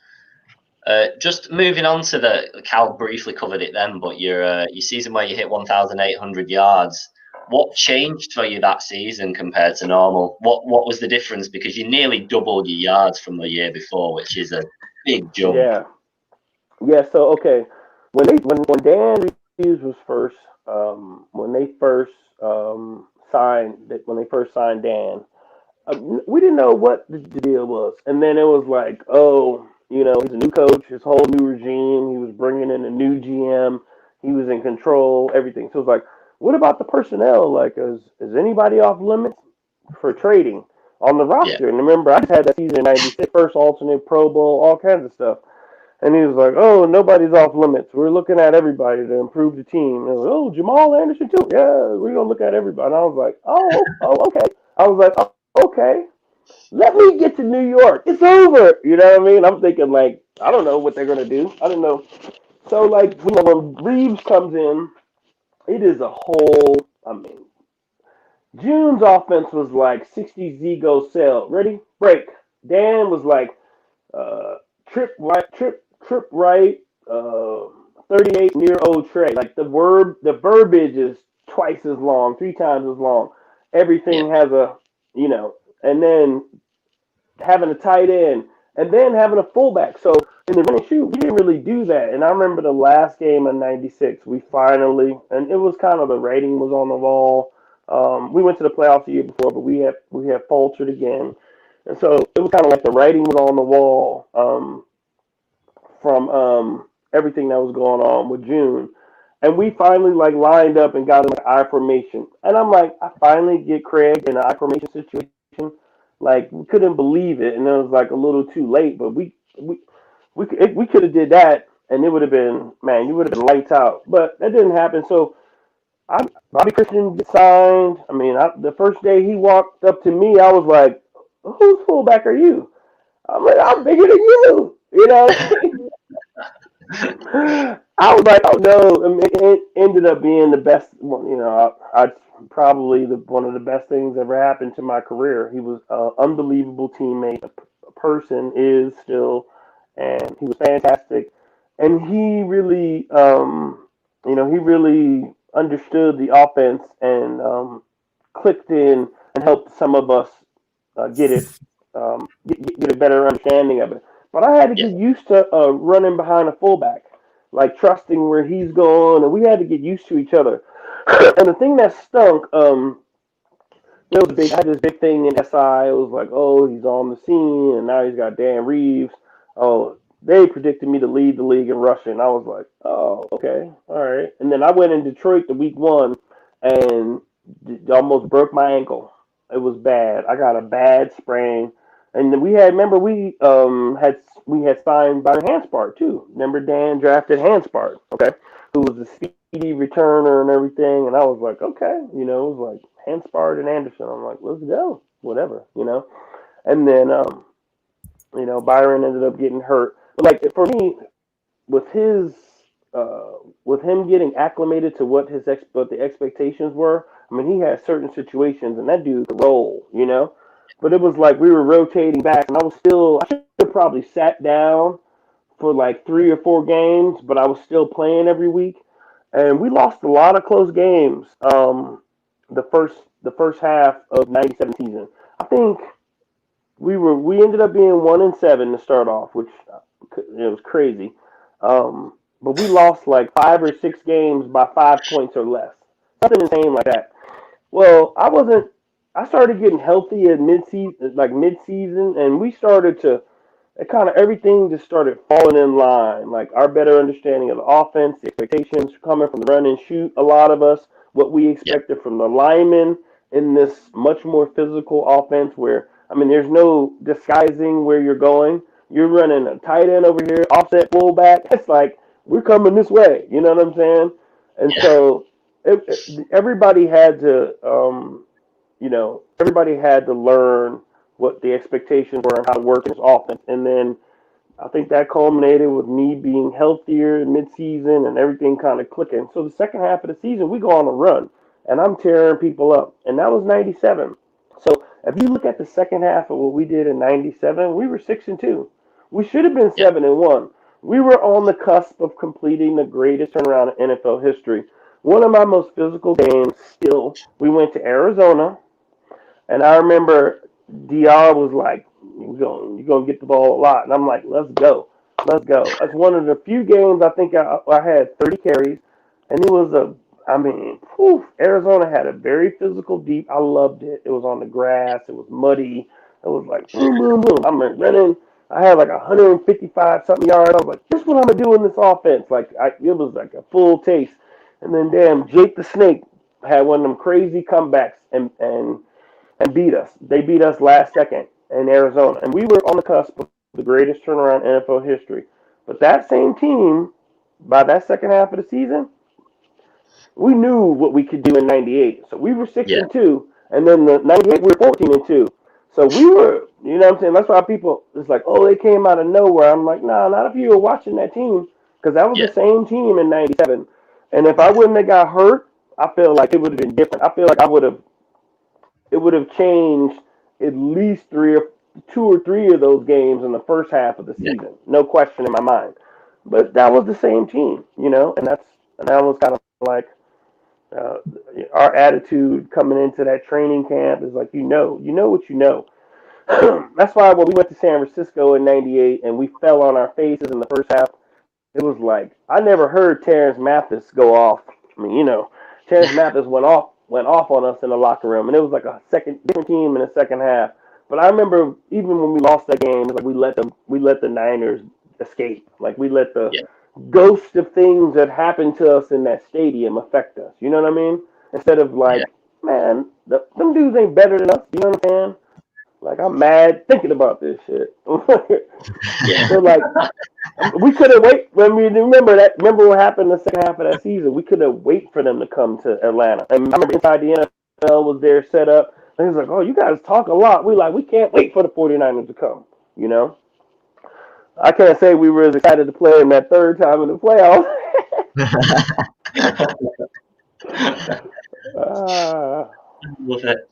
Just moving on to Cal briefly covered it then, but your season where you hit 1,800 yards, what changed for you that season compared to normal? What was the difference? Because you nearly doubled your yards from the year before, which is a big jump. Yeah, yeah. So okay, when Dan Reeves was first, when they first signed Dan, we didn't know what the deal was. And then it was like, oh, he's a new coach, his whole new regime. He was bringing in a new GM. He was in control, everything. So it's like, what about the personnel? Like, is anybody off limits for trading on the Yeah, roster? And remember, I just had that season in '96, first alternate Pro Bowl, all kinds of stuff. And he was like, oh, nobody's off limits. We're looking at everybody to improve the team. And I was like, oh, Jamal Anderson, too. Yeah, we're going to look at everybody. And I was like, okay. I was like, oh, okay. Let me get to New York. It's over. You know what I mean? I'm thinking like, I don't know what they're gonna do. I don't know. So like, when Reeves comes in, it is a whole. I mean, June's offense was like 60 Z go sell. Ready? Break. Dan was like, uh, trip right, 38 near old Trey. Like the verbiage is twice as long, three times as long. yeah, Everything has a, and then having a tight end, and then having a fullback. So in the run and shoot, we didn't really do that. And I remember the last game in '96, we finally, and it was kind of the rating was on the wall. We went to the playoffs the year before, but we had faltered again, and so it was kind of like the writing was on the wall from everything that was going on with June. And we finally like lined up and got in an I formation. And I'm like, I finally get Craig in an I formation situation. Like we couldn't believe it, and it was like a little too late. But we could have did that, and it would have been, man, you would have been lights out. But that didn't happen. So Bobby Christian signed. I mean, the first day he walked up to me, I was like, "Whose fullback are you?" I'm like, "I'm bigger than you." You know. I was like, "Oh no!" I mean, it ended up being the best. I probably one of the best things ever happened to my career. He was an unbelievable teammate, a person is still, and he was fantastic. And he really, he really understood the offense and clicked in and helped some of us get a better understanding of it. But I had to yeah, get used to running behind a fullback, like trusting where he's going, and we had to get used to each other. And the thing that stunk, it was big. I had this big thing in SI. It was like, oh, he's on the scene, and now he's got Dan Reeves. Oh, they predicted me to lead the league in rushing. I was like, oh, okay, all right. And then I went in Detroit the week one, and almost broke my ankle. It was bad. I got a bad sprain, and then remember we had signed Byron Hanspard too. Remember Dan drafted Hanspard, okay, who was a speedy returner and everything. And I was like, okay, it was like Hanspard and Anderson. I'm like, let's go, whatever. And then Byron ended up getting hurt. But like for me, with his with him getting acclimated to what the expectations were. I mean, he had certain situations, and that dude could roll. but it was like we were rotating back, and I should have probably sat down for like 3 or 4 games, but I was still playing every week, and we lost a lot of close games. The first half of '97 season, I think we ended up being 1-7 to start off, which it was crazy. But we lost like 5 or 6 games by 5 points or less, something insane like that. Well, I wasn't. I started getting healthy at mid season, and we started to it kind of everything just started falling in line. Like our better understanding of the offense, the expectations coming from the run and shoot. A lot of us, what we Yeah. expected from the linemen in this much more physical offense, where I mean, there's no disguising where you're going. You're running a tight end over here, offset fullback. It's like we're coming this way. You know what I'm saying? And Yeah. so everybody had to, everybody had to learn what the expectations were and how to work in this offense. And then I think that culminated with me being healthier mid-season and everything kind of clicking. So the second half of the season, we go on a run, and I'm tearing people up. And that was '97. So if you look at the second half of what we did in '97, we were 6-2. We should have been Yeah. 7-1. We were on the cusp of completing the greatest turnaround in NFL history. One of my most physical games still, we went to Arizona, and I remember DR was like, you're gonna get the ball a lot. And I'm like, let's go. Let's go. That's one of the few games I think I had 30 carries. And it was Arizona had a very physical deep. I loved it. It was on the grass. It was muddy. It was like, boom, boom, boom. I'm running. I had like 155 something yards. I was like, this is what I'm going to do in this offense. It was like a full taste. And then, damn, Jake the Snake had one of them crazy comebacks and beat us. They beat us last second in Arizona, and we were on the cusp of the greatest turnaround in NFL history. But that same team, by that second half of the season, we knew what we could do in '98. So we were six Yeah. and two, and then the '98 we were 14-2. So we were, you know what I'm saying? That's why people, it's like, oh, they came out of nowhere. I'm like, nah, not if you were watching that team, because that was Yeah. the same team in '97. And if I wouldn't have got hurt, I feel like it would have been different. I feel like it would have changed at least 2 or 3 of those games in the first half of the Yeah. season. No question in my mind. But that was the same team, and that was kind of like uh, our attitude coming into that training camp is like you know what you know. That's why when we went to San Francisco in '98 and we fell on our faces in the first half, it was like I never heard Terrence Mathis go off. I mean, Terrence Mathis went off on us in the locker room, and it was like a second different team in the second half. But I remember even when we lost that game, it was like we let the Niners escape. Like we let the Yeah. ghost of things that happened to us in that stadium affect us. You know what I mean? Instead of Yeah. like, man, them dudes ain't better than us. You know what I'm saying? Like I'm mad thinking about this shit. Yeah. So like we could have wait when we remember that. Remember what happened in the second half of that season? We could have wait for them to come to Atlanta. And I remember inside the NFL was there set up. And he's like, "Oh, you guys talk a lot." We can't wait for the 49ers to come. You know, I can't say we were as excited to play them that third time in the playoffs. uh, Love it.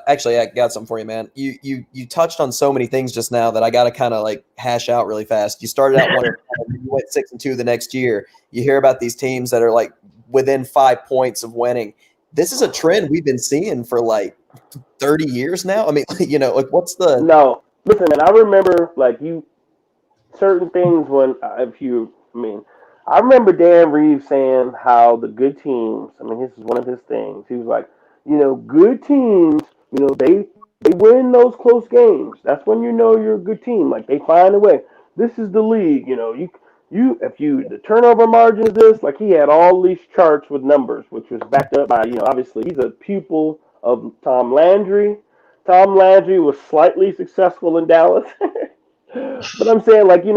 Actually, I got something for you, man. You touched on so many things just now that I got to kind of like hash out really fast. You started out you went 6-2 the next year. You hear about these teams that are like within 5 points of winning. This is a trend we've been seeing for like 30 years now. I mean, like what's the no, listen, man. I remember like certain things when I remember Dan Reeves saying how the good teams. I mean, this is one of his things. He was like, good teams. They win those close games. That's when you know you're a good team. Like they find a way. This is the league. The turnover margin is this. Like he had all these charts with numbers, which was backed up by obviously he's a pupil of Tom Landry. Tom Landry was slightly successful in Dallas. But I'm saying, like, and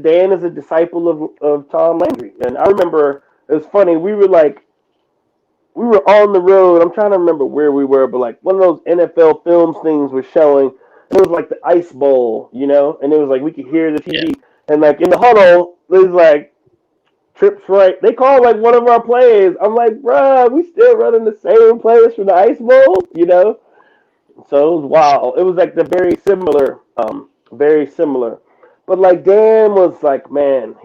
Dan is a disciple of Tom Landry. And I remember it was funny. We were on the road. I'm trying to remember where we were, but like one of those NFL films things was showing. It was like the Ice Bowl, and it was like we could hear the Yeah. TV. And like in the huddle, there's like trips right. They called like one of our plays. I'm like, bruh, we still running the same plays from the Ice Bowl, So it was wild. It was like the very similar. But like Dan was like, man,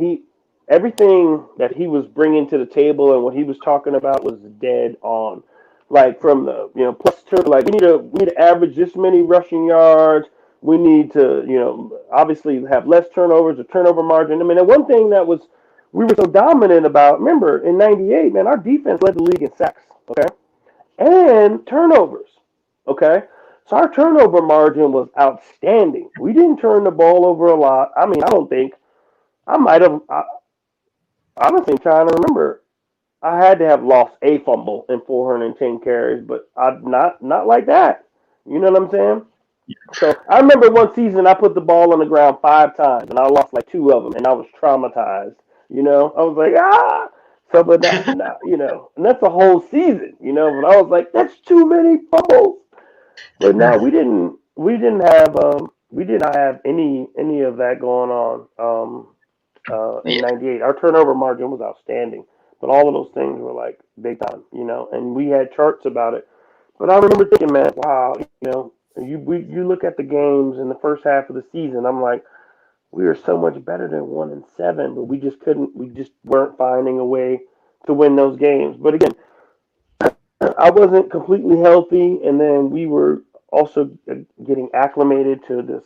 everything that he was bringing to the table and what he was talking about was dead on. Like from the plus two, like we need to average this many rushing yards. We need to obviously have less turnovers, the turnover margin. I mean, the one thing that was we were so dominant about. Remember in '98, man, our defense led the league in sacks. Okay, and turnovers. Okay, so our turnover margin was outstanding. We didn't turn the ball over a lot. I mean, I don't think I might have. Honestly, I'm trying to remember. I had to have lost a fumble in 410 carries, but not like that. You know what I'm saying? So I remember one season I put the ball on the ground 5 times and I lost like 2 of them and I was traumatized. I was like So, but not and that's the whole season. But I was like, that's too many fumbles. But no, we did not have any of that going on in Yeah. '98. Our turnover margin was outstanding, but all of those things were like big time, and we had charts about it. But I remember thinking, man, wow, you look at the games in the first half of the season. I'm like, we are so much better than 1-7, but we just couldn't. We just weren't finding a way to win those games. But again, I wasn't completely healthy, and then we were also getting acclimated to this,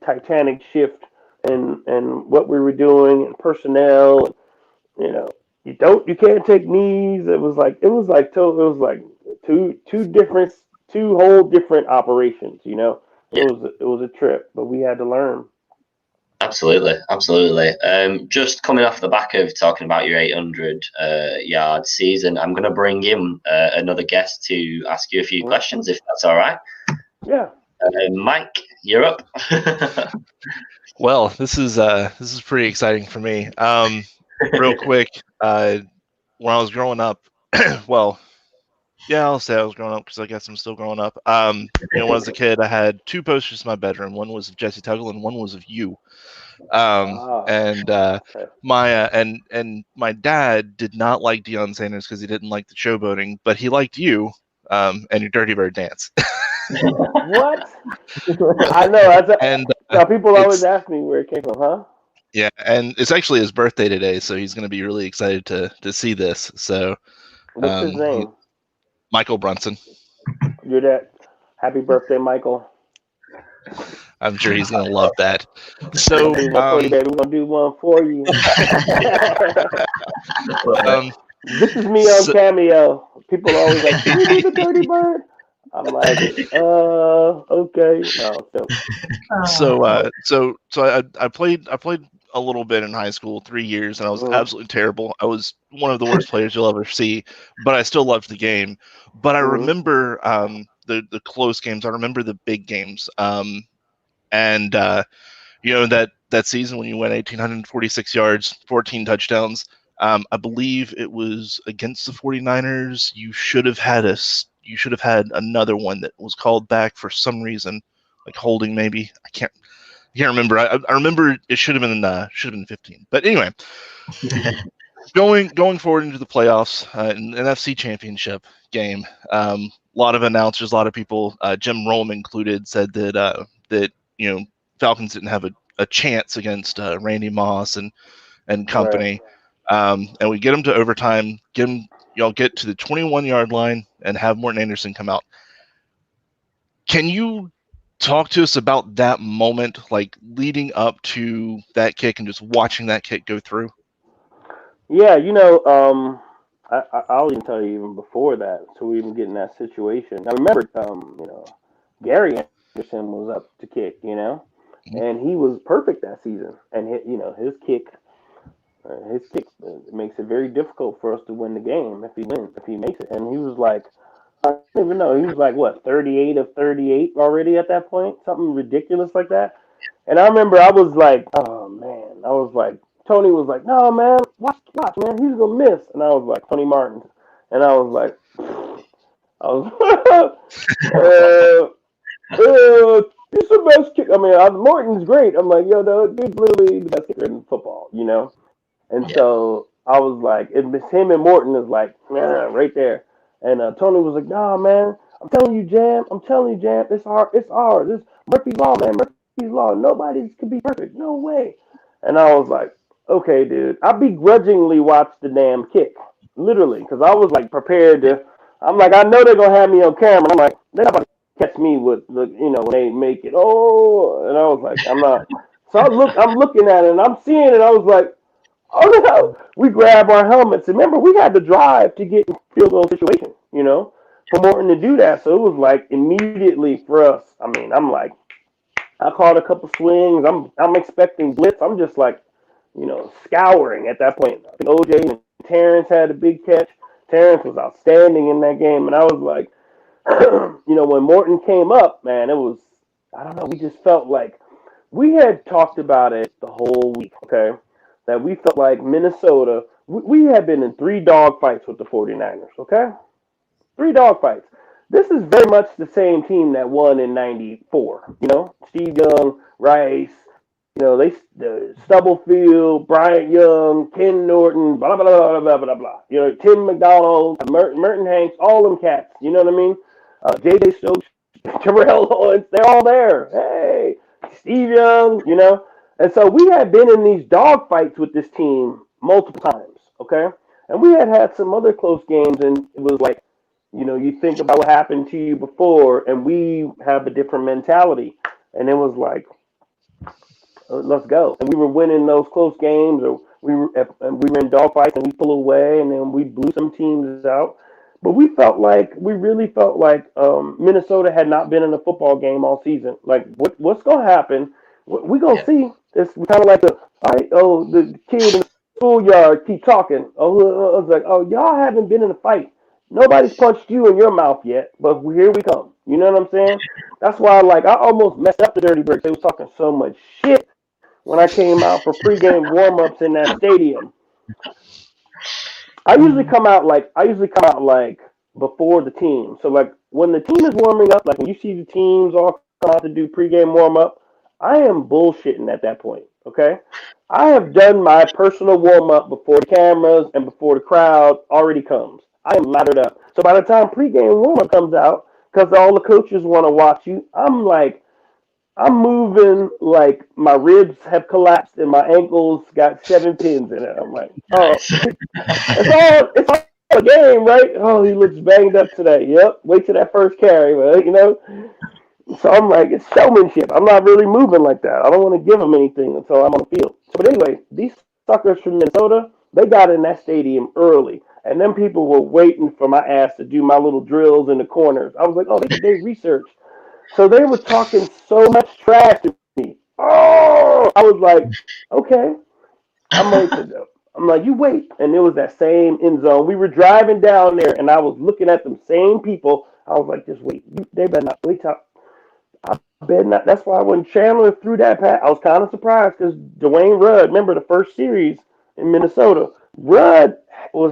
titanic shift and what we were doing and personnel. You know, you can't take knees. It was like two whole different operations. It Yeah. was a trip, but we had to learn. Absolutely, absolutely. Just coming off the back of talking about your 800 yard season, I'm going to bring in another guest to ask you a few questions, if that's all right. Yeah. Mike, you're up. Well, this is pretty exciting for me. Real quick, when I was growing up, well, yeah, I'll say I was growing up because I guess I'm still growing up. When I was a kid, I had 2 posters in my bedroom. One was of Jesse Tuggle, and one was of you. And Okay. my dad did not like Deion Sanders because he didn't like the showboating, but he liked you and your Dirty Bird dance. What? I know. And Now people always it's ask me where it came from, huh? yeah, and it's actually his birthday today, so he's going to be really excited to see this. So, What's his name? Michael Brunson. You're that. Happy birthday, Michael. I'm sure he's going to love that. So, We're gonna do one for you. This is me on Cameo. People are always like, "Can you do the Dirty Bird?" I'm like, okay. No. So I played a little bit in high school, 3 years, and I was absolutely terrible. I was one of the worst players you'll ever see, but I still loved the game. But I remember the close games. I remember the big games. And that season when you went 1,846 yards, 14 touchdowns. I believe it was against the 49ers. You should have had another one that was called back for some reason, like holding maybe. I can't remember. I remember it should have been 15. But anyway, going forward into the playoffs, an NFC Championship game. A lot of announcers, a lot of people, Jim Rome included, said that Falcons didn't have a chance against Randy Moss and company. Right. And we get them to overtime, y'all get to the 21-yard line and have Morton Anderson come out. Can you talk to us about that moment, like leading up to that kick and just watching that kick go through? Yeah, I'll even tell you even before that, so we even get in that situation. I remember, Gary Anderson was up to kick, and he was perfect that season. And his kick makes it very difficult for us to win the game if he makes it. And he was like, I don't even know, he was like what 38 of 38 already at that point, something ridiculous like that. And I remember I was like, oh man, I was like, Tony was like, no man, watch man, he's gonna miss. And I was like, Tony Martin, and I was like, I was, he's the best kicker. I mean, Martin's great. I'm like, yo, dude's literally the best kicker in football, And so I was like, it's him and Morton is like, right there. And Tony was like, nah, man, I'm telling you, Jam. I'm telling you, Jam. It's hard. It's ours. It's Murphy's Law, man. Murphy's Law. Nobody can be perfect. No way. And I was like, okay, dude. I begrudgingly watched the damn kick, literally, because I was like prepared to. I'm like, I know they're gonna have me on camera. I'm like, they're not about to catch me with the, when they make it. Oh, and I was like, I'm not. So I'm looking at it, and I'm seeing it. I was like, oh no. We grab our helmets. Remember, we had to drive to get in field goal situation. For Morton to do that. So it was like immediately for us. I mean, I'm like, I caught a couple swings. I'm expecting blitz. I'm just like, scouring at that point. I think OJ and Terrence had a big catch. Terrence was outstanding in that game, and I was like, when Morton came up, man, it was, I don't know. We just felt like we had talked about it the whole week. Okay, that we felt like Minnesota. We had been in 3 dog fights with the 49ers. Okay. 3 dog fights. This is very much the same team that won in '94. Steve Young, Rice, Stubblefield, Bryant Young, Ken Norton, blah, blah, blah, blah, blah, blah, blah. Tim McDonald, Merton Hanks, all them cats. You know what I mean? J.J. Stokes, Terrell Owens, they're all there. Hey, Steve Young. And so we had been in these dog fights with this team multiple times, okay? And we had some other close games, and it was like, you think about what happened to you before, and we have a different mentality. And it was like, let's go. And we were winning those close games, or we were in dogfights, and we pull away, and then we blew some teams out. But we really felt like Minnesota had not been in a football game all season. Like, what's going to happen? We're going to see. It's kind of like the kid in the schoolyard keep talking. I was like, y'all haven't been in a fight. Nobody's punched you in your mouth yet, but here we come. You know what I'm saying? That's why, I almost messed up the Dirty Birds. They was talking so much shit when I came out for pregame warm-ups in that stadium. I usually come out before the team. So when the team is warming up, when you see the teams all come out to do pregame warm-up, I am bullshitting at that point. Okay? I have done my personal warm-up before the cameras and before the crowd already comes. I am lathered up. So by the time pregame warm-up comes out, because all the coaches want to watch you, I'm moving like my ribs have collapsed and my ankles got 7 pins in it. I'm like, it's all a game, right? Oh, he looks banged up today. Yep. Wait till that first carry, So I'm like, it's showmanship. I'm not really moving like that. I don't want to give them anything until I'm on the field. But anyway, these suckers from Minnesota, they got in that stadium early. And then people were waiting for my ass to do my little drills in the corners. I was like, oh, they researched. So they were talking so much trash to me. Oh, I was like, okay. I'm like, you wait. And it was that same end zone. We were driving down there, and I was looking at them same people. I was like, just wait. They better not wait. I better not. That's why when Chandler threw that pass, I was kind of surprised because Dwayne Rudd, remember the first series in Minnesota, Rudd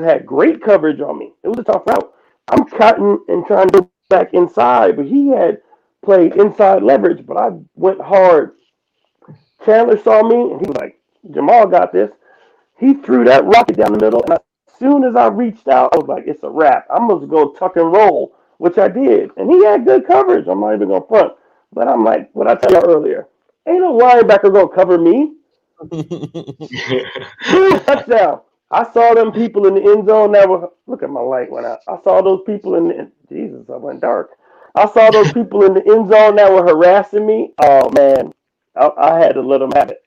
had great coverage on me. It was a tough route. I'm cutting and trying to go back inside, but he had played inside leverage, but I went hard. Chandler saw me, and he was like, Jamal got this. He threw that rocket down the middle, and as soon as I reached out, I was like, it's a wrap. I'm going to go tuck and roll, which I did. And he had good coverage. I'm not even going to front. But I'm like, what I tell you earlier, ain't no linebacker going to cover me. Touchdown. I saw them people in the end zone that were, look at my light went out. I saw those people Jesus, I went dark. I saw those people in the end zone that were harassing me. Oh, man. I had to let them have it.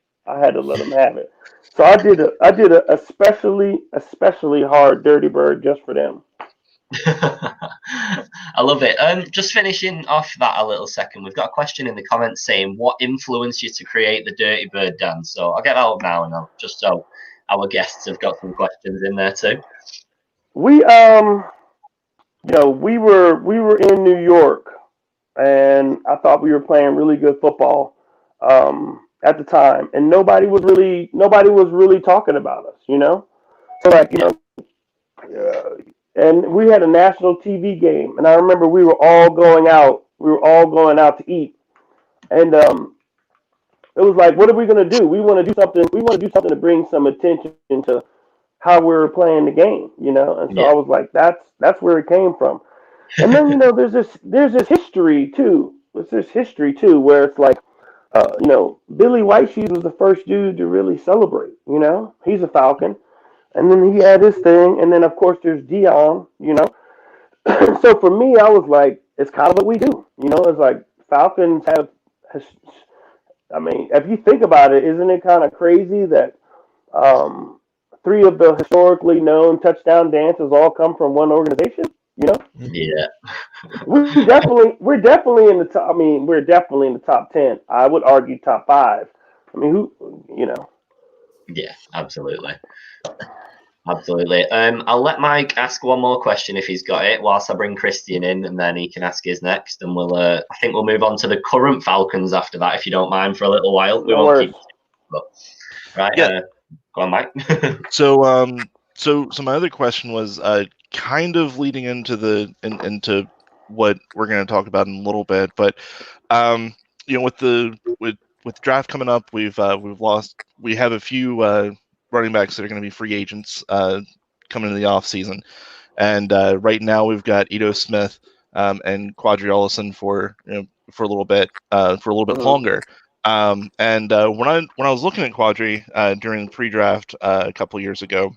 So I did a especially hard Dirty Bird just for them. I love it. Just finishing off that a little second, we've got a question in the comments saying what influenced you to create the Dirty Bird dance. So I'll get that up now, and just so our guests have got some questions in there too. We we were in New York, and I thought we were playing really good football at the time, and nobody was really talking about us, So and we had a national TV game, and I remember we were all going out to eat, and it was like, what are we going to do? We want to do something to bring some attention to how we were playing the game, And so I was like, that's where it came from. And then there's this history too. There's this history too where it's like, Billy White Shoes was the first dude to really celebrate. He's a Falcon, and then he had his thing, and then of course there's Dion. So for me, I was like, it's kind of what we do. It's like Falcons have. I mean, if you think about it, isn't it kind of crazy that three of the historically known touchdown dances all come from one organization? Yeah. We're definitely in the top. I mean, we're definitely in the top 10. I would argue top 5. I mean, Yeah, absolutely. Absolutely. I'll let Mike ask one more question if he's got it, whilst I bring Christian in, and then he can ask his next. And I think we'll move on to the current Falcons after that, if you don't mind, for a little while. We won't keep. But, right. Yeah. Go on, Mike. So my other question was kind of leading into into what we're going to talk about in a little bit, but with the draft coming up, we have a few running backs that are going to be free agents coming into the off season, and right now we've got Ito Smith and Quadri Ollison for a little bit longer. And when I was looking at Quadri during the pre-draft a couple years ago,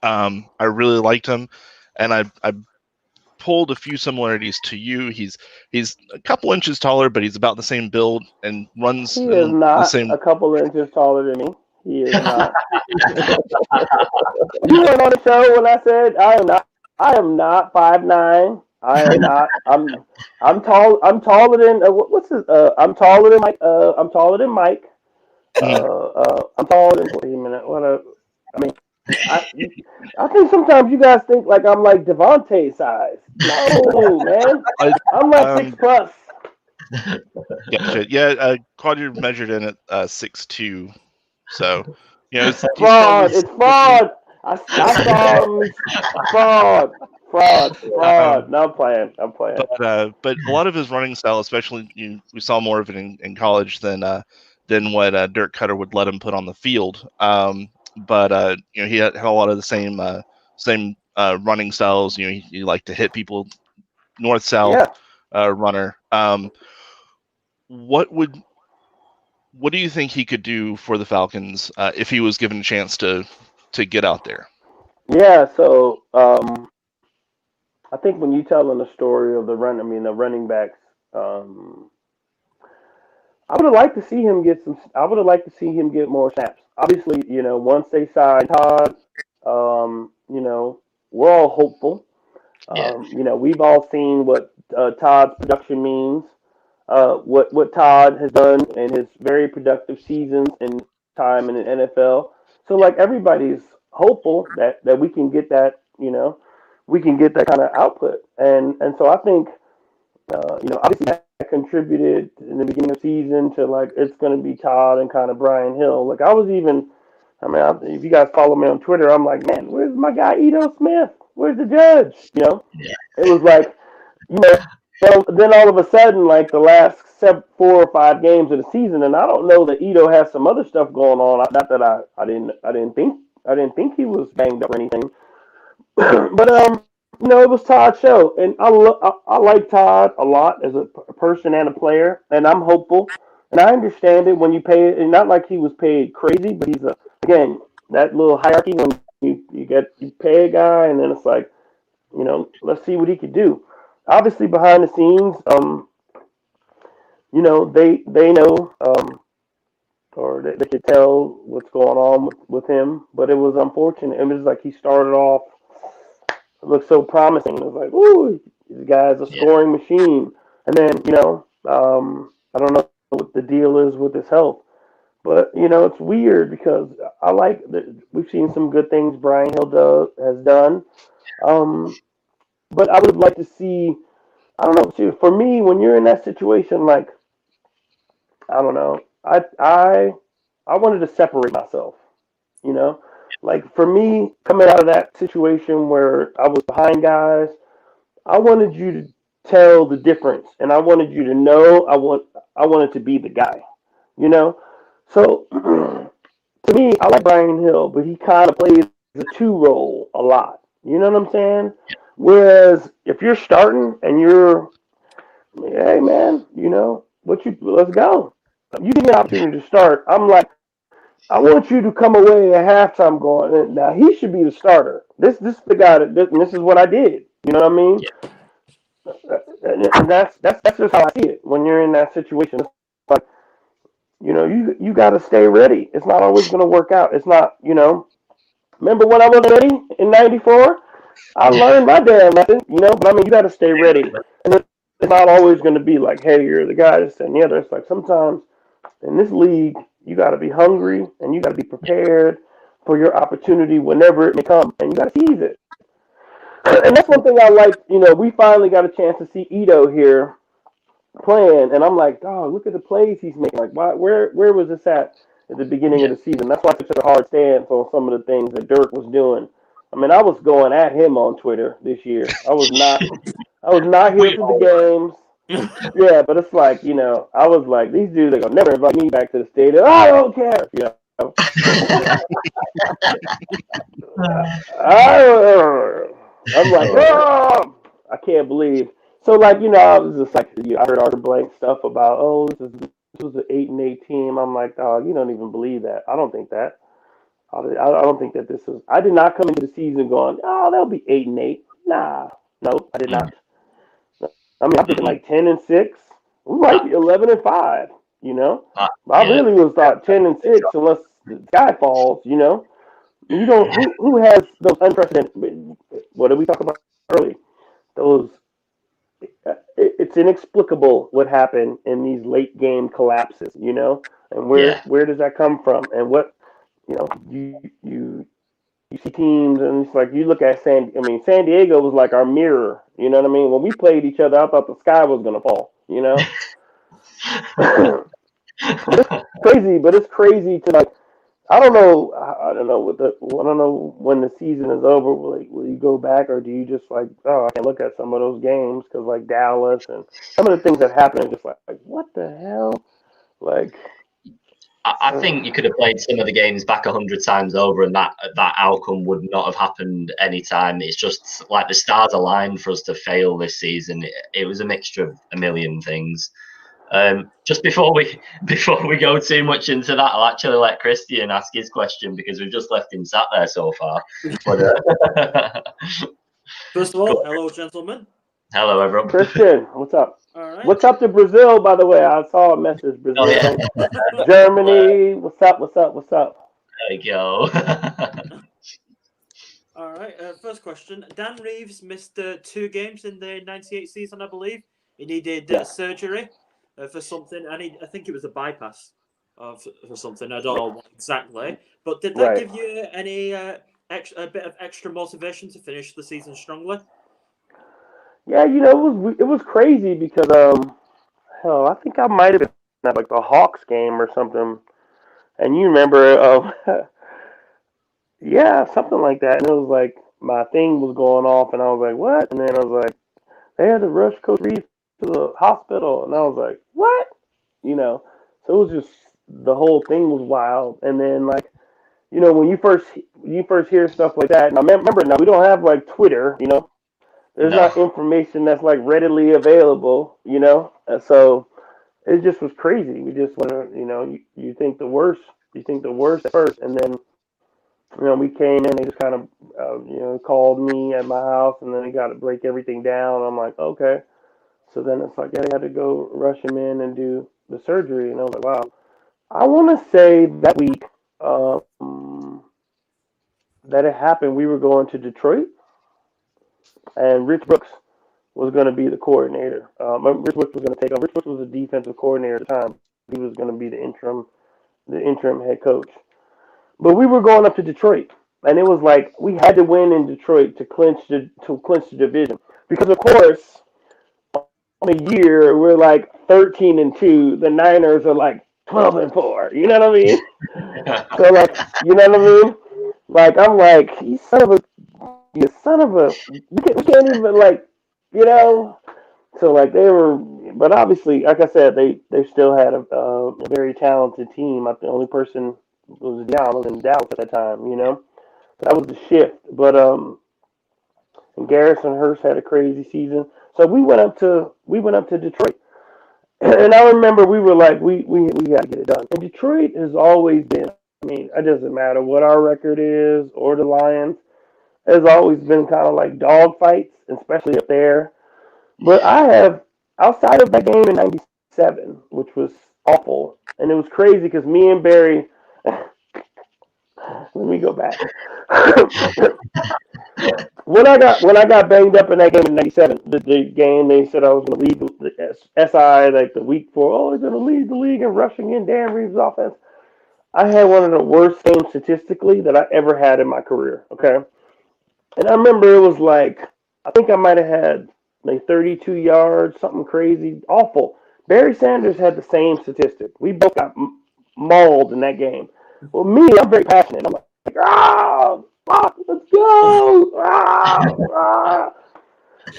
I really liked him, and I pulled a few similarities to you. He's a couple inches taller, but he's about the same build and runs. He is not the same. A couple inches taller than me. He is not. You weren't on the show when I said I am not 5'9". I am not. I'm tall. I'm taller than what's his? I'm taller than Mike. I'm taller than Mike. I'm taller than. Wait a minute. I mean, I think sometimes you guys think like I'm like Devontae size. No, man. I'm like 6+. Gotcha. Yeah, Quadri measured in at 6'2", so it's fraud. It's fraud. I saw him. Fraud. No, I'm playing. But a lot of his running style, especially we saw more of it in college than what Dirk Cutter would let him put on the field. But he had a lot of the same running styles. He liked to hit people north south runner. What do you think he could do for the Falcons if he was given a chance to get out there? Yeah, so I think when you telling the story of the running backs, I would have liked to see him get some. I would have liked to see him get more snaps. Obviously, once they signed Todd, we're all hopeful. We've all seen what Todd's production means. What Todd has done in his very productive seasons and time in the NFL. So like everybody's hopeful that we can get that, we can get that kind of output. And so I think, obviously that contributed in the beginning of the season to like, it's going to be Todd and kind of Brian Hill. Like if you guys follow me on Twitter, I'm like, man, where's my guy Ito Smith? Where's the judge? It was like, so then all of a sudden, like the last 4 or 5 games of the season, and I don't know that Ito has some other stuff going on. Not that I didn't think he was banged up or anything. But it was Todd's show, and I like Todd a lot as a person and a player, and I'm hopeful, and I understand it when you pay it, and not like he was paid crazy, but he's again that little hierarchy when you pay a guy, and then it's like, let's see what he could do. Obviously, behind the scenes, they know, or they could tell what's going on with him. But it was unfortunate. It was like he started off, looked so promising. It was like, ooh, this guy's a scoring machine. And then, I don't know what the deal is with his health. But, it's weird because I like that we've seen some good things Brian Hill has done. But I would like to see, I don't know, too, for me, when you're in that situation, like, I don't know, I wanted to separate myself, Like, for me, coming out of that situation where I was behind guys, I wanted you to tell the difference, and I wanted you to know I wanted to be the guy, So, to me, I like Brian Hill, but he kind of plays the 2 role a lot. You know what I'm saying? Whereas if you're starting and you're, hey man, let's go. You give me an opportunity to start. I'm like, I want you to come away at halftime going, now he should be the starter. This is the guy and this is what I did. You know what I mean? Yeah. And that's just how I see it. When you're in that situation, it's like, you got to stay ready. It's not always going to work out. It's not, remember when I was ready in '94? I learned my damn lesson, but I mean, you got to stay ready. And it's not always going to be like, hey, you're the guy that's and the other. It's like sometimes in this league, you got to be hungry and you got to be prepared for your opportunity whenever it may come, and you got to seize it. And that's one thing I like. We finally got a chance to see Ito here playing, and I'm like, dog, look at the plays he's making. Like, where was this at the beginning of the season? That's why I took such a hard stance on some of the things that Dirk was doing. I mean, I was going at him on Twitter this year. I was not here for the games. Yeah, but it's like, I was like, these dudes are gonna never invite me back to the stadium. I don't care. I'm like, oh, I can't believe. So like, I was just like, I heard Arthur Blank stuff about, oh, this was an 8-8 team. I'm like, dog, you don't even believe that. I don't think that. I don't think that this is. I did not come into the season going, oh, they'll be 8-8. Nah, no, I did not. I mean, I'm thinking like 10-6. We might be 11-5. I really was thought 10-6 unless the sky falls. You don't. Who has those unprecedented? What did we talk about early? Those. It's inexplicable what happened in these late game collapses. And where does that come from? And what you see teams, and it's like you look at San Diego was like our mirror. You know what I mean? When we played each other, I thought the sky was gonna fall. It's crazy, but it's crazy to like. I don't know. I don't know I don't know when the season is over. Will you go back, or do you just like? Oh, I can look at some of those games because like Dallas and some of the things that happened, just like what the hell, like. I think you could have played some of the games back 100 times over, and that outcome would not have happened anytime. It's just like the stars aligned for us to fail this season. It was a mixture of a million things. Just before we go too much into that, I'll actually let Christian ask his question because we've just left him sat there so far. But first of all, hello, gentlemen. Hello, everyone. Christian, what's up? All right. What's up to Brazil, by the way? I saw a message. Brazil. Oh, yeah. Germany, what's up? There you go. All right. First question. Dan Reeves missed 2 games in the '98 season, I believe. He needed surgery for something, and I think it was a bypass for something. I don't know what exactly. But did that give you any a bit of extra motivation to finish the season strongly? Yeah, it was crazy because hell, I think I might have been at like the Hawks game or something, and you remember, yeah, something like that, and it was like my thing was going off, and I was like, what? And then I was like, they had to rush Coach Reeves to the hospital, and I was like, what? So it was just the whole thing was wild, and then like, when you first hear stuff like that, and I remember now we don't have like Twitter, There's not information that's like readily available, so it just was crazy. We just want to, you think the worst at first, and then, we came in, they just kind of, called me at my house, and then they got to break everything down. I'm like, okay. So then it's like, yeah, they had to go rush him in and do the surgery, and I was like, wow. I want to say that week that it happened, we were going to Detroit. And Rich Brooks was going to be the coordinator. Rich Brooks was going to take over. Rich Brooks was the defensive coordinator at the time. He was going to be the interim head coach. But we were going up to Detroit, and it was like we had to win in Detroit to clinch the division. Because of course, on a year we're like 13-2. The Niners are like 12-4. You know what I mean? So like, you know what I mean? Like I'm like, you son of a. We can't even like, So like they were, but obviously, like I said, they still had a very talented team. The only person was down was in Dallas at that time, So that was the shift. But and Garrison Hurst had a crazy season. So we went up to Detroit. And I remember we were like, we got to get it done. And Detroit has always been, I mean, it doesn't matter what our record is or the Lions, has always been kind of like dog fights, especially up there. But I have, outside of that game in '97, which was awful, and it was crazy because me and Barry, let me go back. When I got banged up in that game in '97, the game they said I was going to lead the SI like the week before. Oh, he's going to lead the league in rushing in Dan Reeves' offense. I had one of the worst games statistically that I ever had in my career. Okay, and I remember it was like I think I might have had like 32 yards, something crazy, awful. Barry Sanders had the same statistic. We both got mauled in that game. Well, me, I'm very passionate. I'm like, ah, fuck, let's go, ah.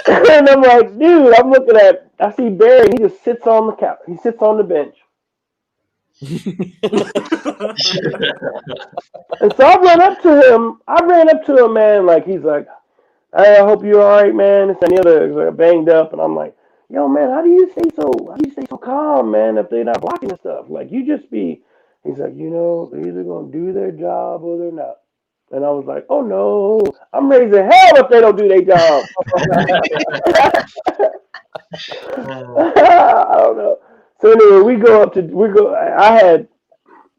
And I'm like, dude, I'm looking at, I see Barry, he just sits on the couch. He sits on the bench. And so I ran up to him, man, like, he's like, hey, I hope you're all right, man. It's any other banged up. And I'm like, yo, man, how do you stay so calm, man, if they're not blocking and stuff? Like, you just be, he's like, they're either going to do their job or they're not. And I was like, oh, no, I'm raising hell if they don't do their job. I don't know. So anyway,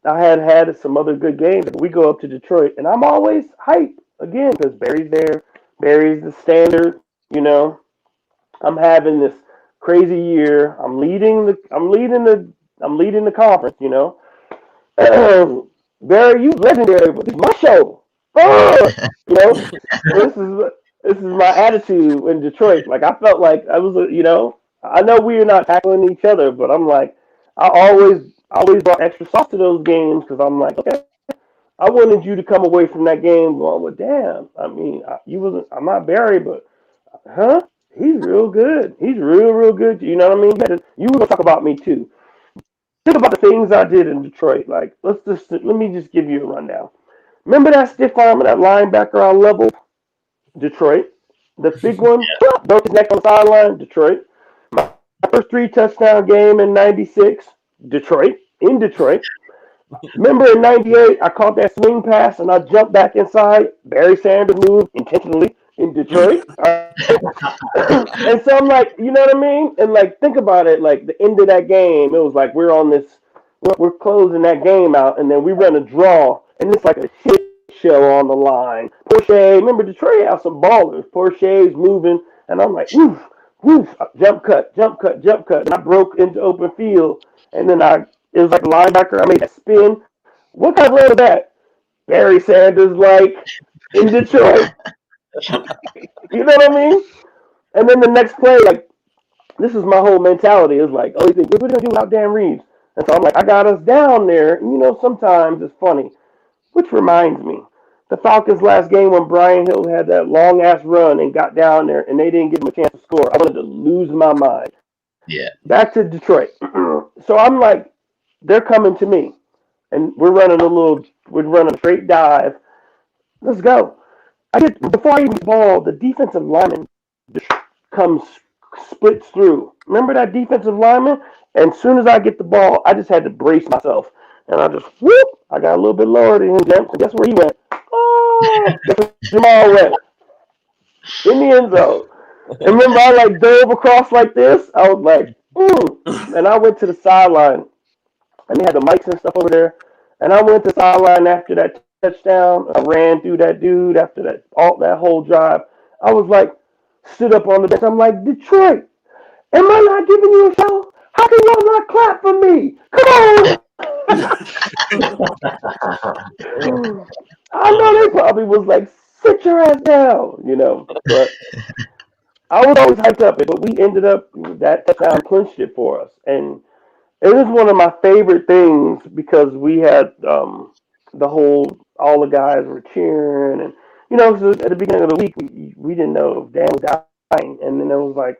I had some other good games. We go up to Detroit, and I'm always hyped again because Barry's there. Barry's the standard. I'm having this crazy year. I'm leading the conference. Barry, you legendary, but this is my show. Oh! This is my attitude in Detroit. Like I felt like I was, I know we are not tackling each other, but I'm like, I always brought extra sauce to those games because I'm like, okay, I wanted you to come away from that game going, well, damn. I mean, I'm not Barry, but huh? He's real good. He's real, real good. You know what I mean? You were gonna talk about me too. Think about the things I did in Detroit. Like, let me just give you a rundown. Remember that stiff arm of that linebacker I leveled? Detroit. The big one, broke his neck on the sideline, Detroit. My first 3 touchdown game in '96, Detroit. In Detroit. Remember in '98, I caught that swing pass and I jumped back inside. Barry Sanders moved intentionally in Detroit. And so I'm like, you know what I mean? And like, think about it. Like the end of that game, it was like we're closing that game out, and then we run a draw, and it's like a shit show on the line. Porsche, remember Detroit had some ballers. Porsche's moving, and I'm like, woof, woof, jump cut, and I broke into open field, and then it was like a linebacker. I made a spin. What kind of play was that? Barry Sanders, like in Detroit. You know what I mean? And then the next play, like, this is my whole mentality. It's like, oh, you think, what are we going to do without Dan Reeves? And so I'm like, I got us down there. And, sometimes it's funny. Which reminds me, the Falcons' last game when Brian Hill had that long-ass run and got down there and they didn't give him a chance to score, I wanted to lose my mind. Yeah. Back to Detroit. So I'm like, they're coming to me. And we're running a straight dive. Let's go. Before I even get the ball, the defensive lineman just splits through. Remember that defensive lineman? And as soon as I get the ball, I just had to brace myself. And I just, whoop, I got a little bit lower than him. And guess where he went? Oh, guess where Jamal went? In the end zone. And remember, I dove across like this. I was like, And I went to the sideline. And they had the mics and stuff over there. And I went to the sideline after that touchdown. I ran through that dude after that whole drive. I was like, stood up on the bench. I'm like, Detroit, am I not giving you a show? How can y'all not clap for me? Come on. I know they probably was like, sit your ass down, But I was always hyped up. But we ended up, that touchdown clinched it for us. And it was one of my favorite things because we had all the guys were cheering. And, so at the beginning of the week, we didn't know if Dan was dying. And then it was like,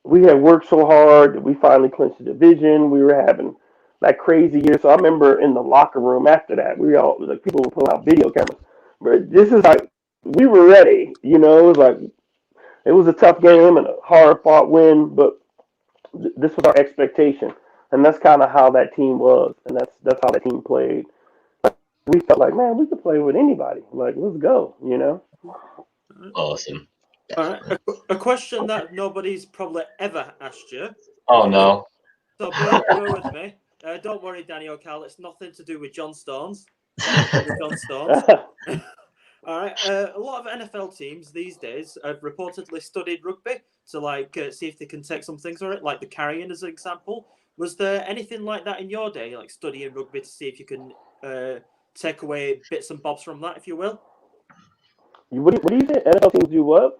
we had worked so hard that we finally clinched the division. We were having that crazy year. So I remember in the locker room after that, we all, like, people were pulling out video cameras. But this is like, we were ready, it was like, it was a tough game and a hard fought win, but this was our expectation, and that's kind of how that team was, and that's how that team played. We felt like, man, we could play with anybody. Like, let's go, you know. Awesome. All right. A question that nobody's probably ever asked you. Oh no. So bear with me. Don't worry, Danny O'Cal. It's nothing to do with John Stones. John Stones. All right. A lot of NFL teams these days have reportedly studied rugby to see if they can take some things from it, like the carrying as an example. Was there anything like that in your day, like studying rugby to see if you can take away bits and bobs from that, if you will? What do you think? NFL teams do what?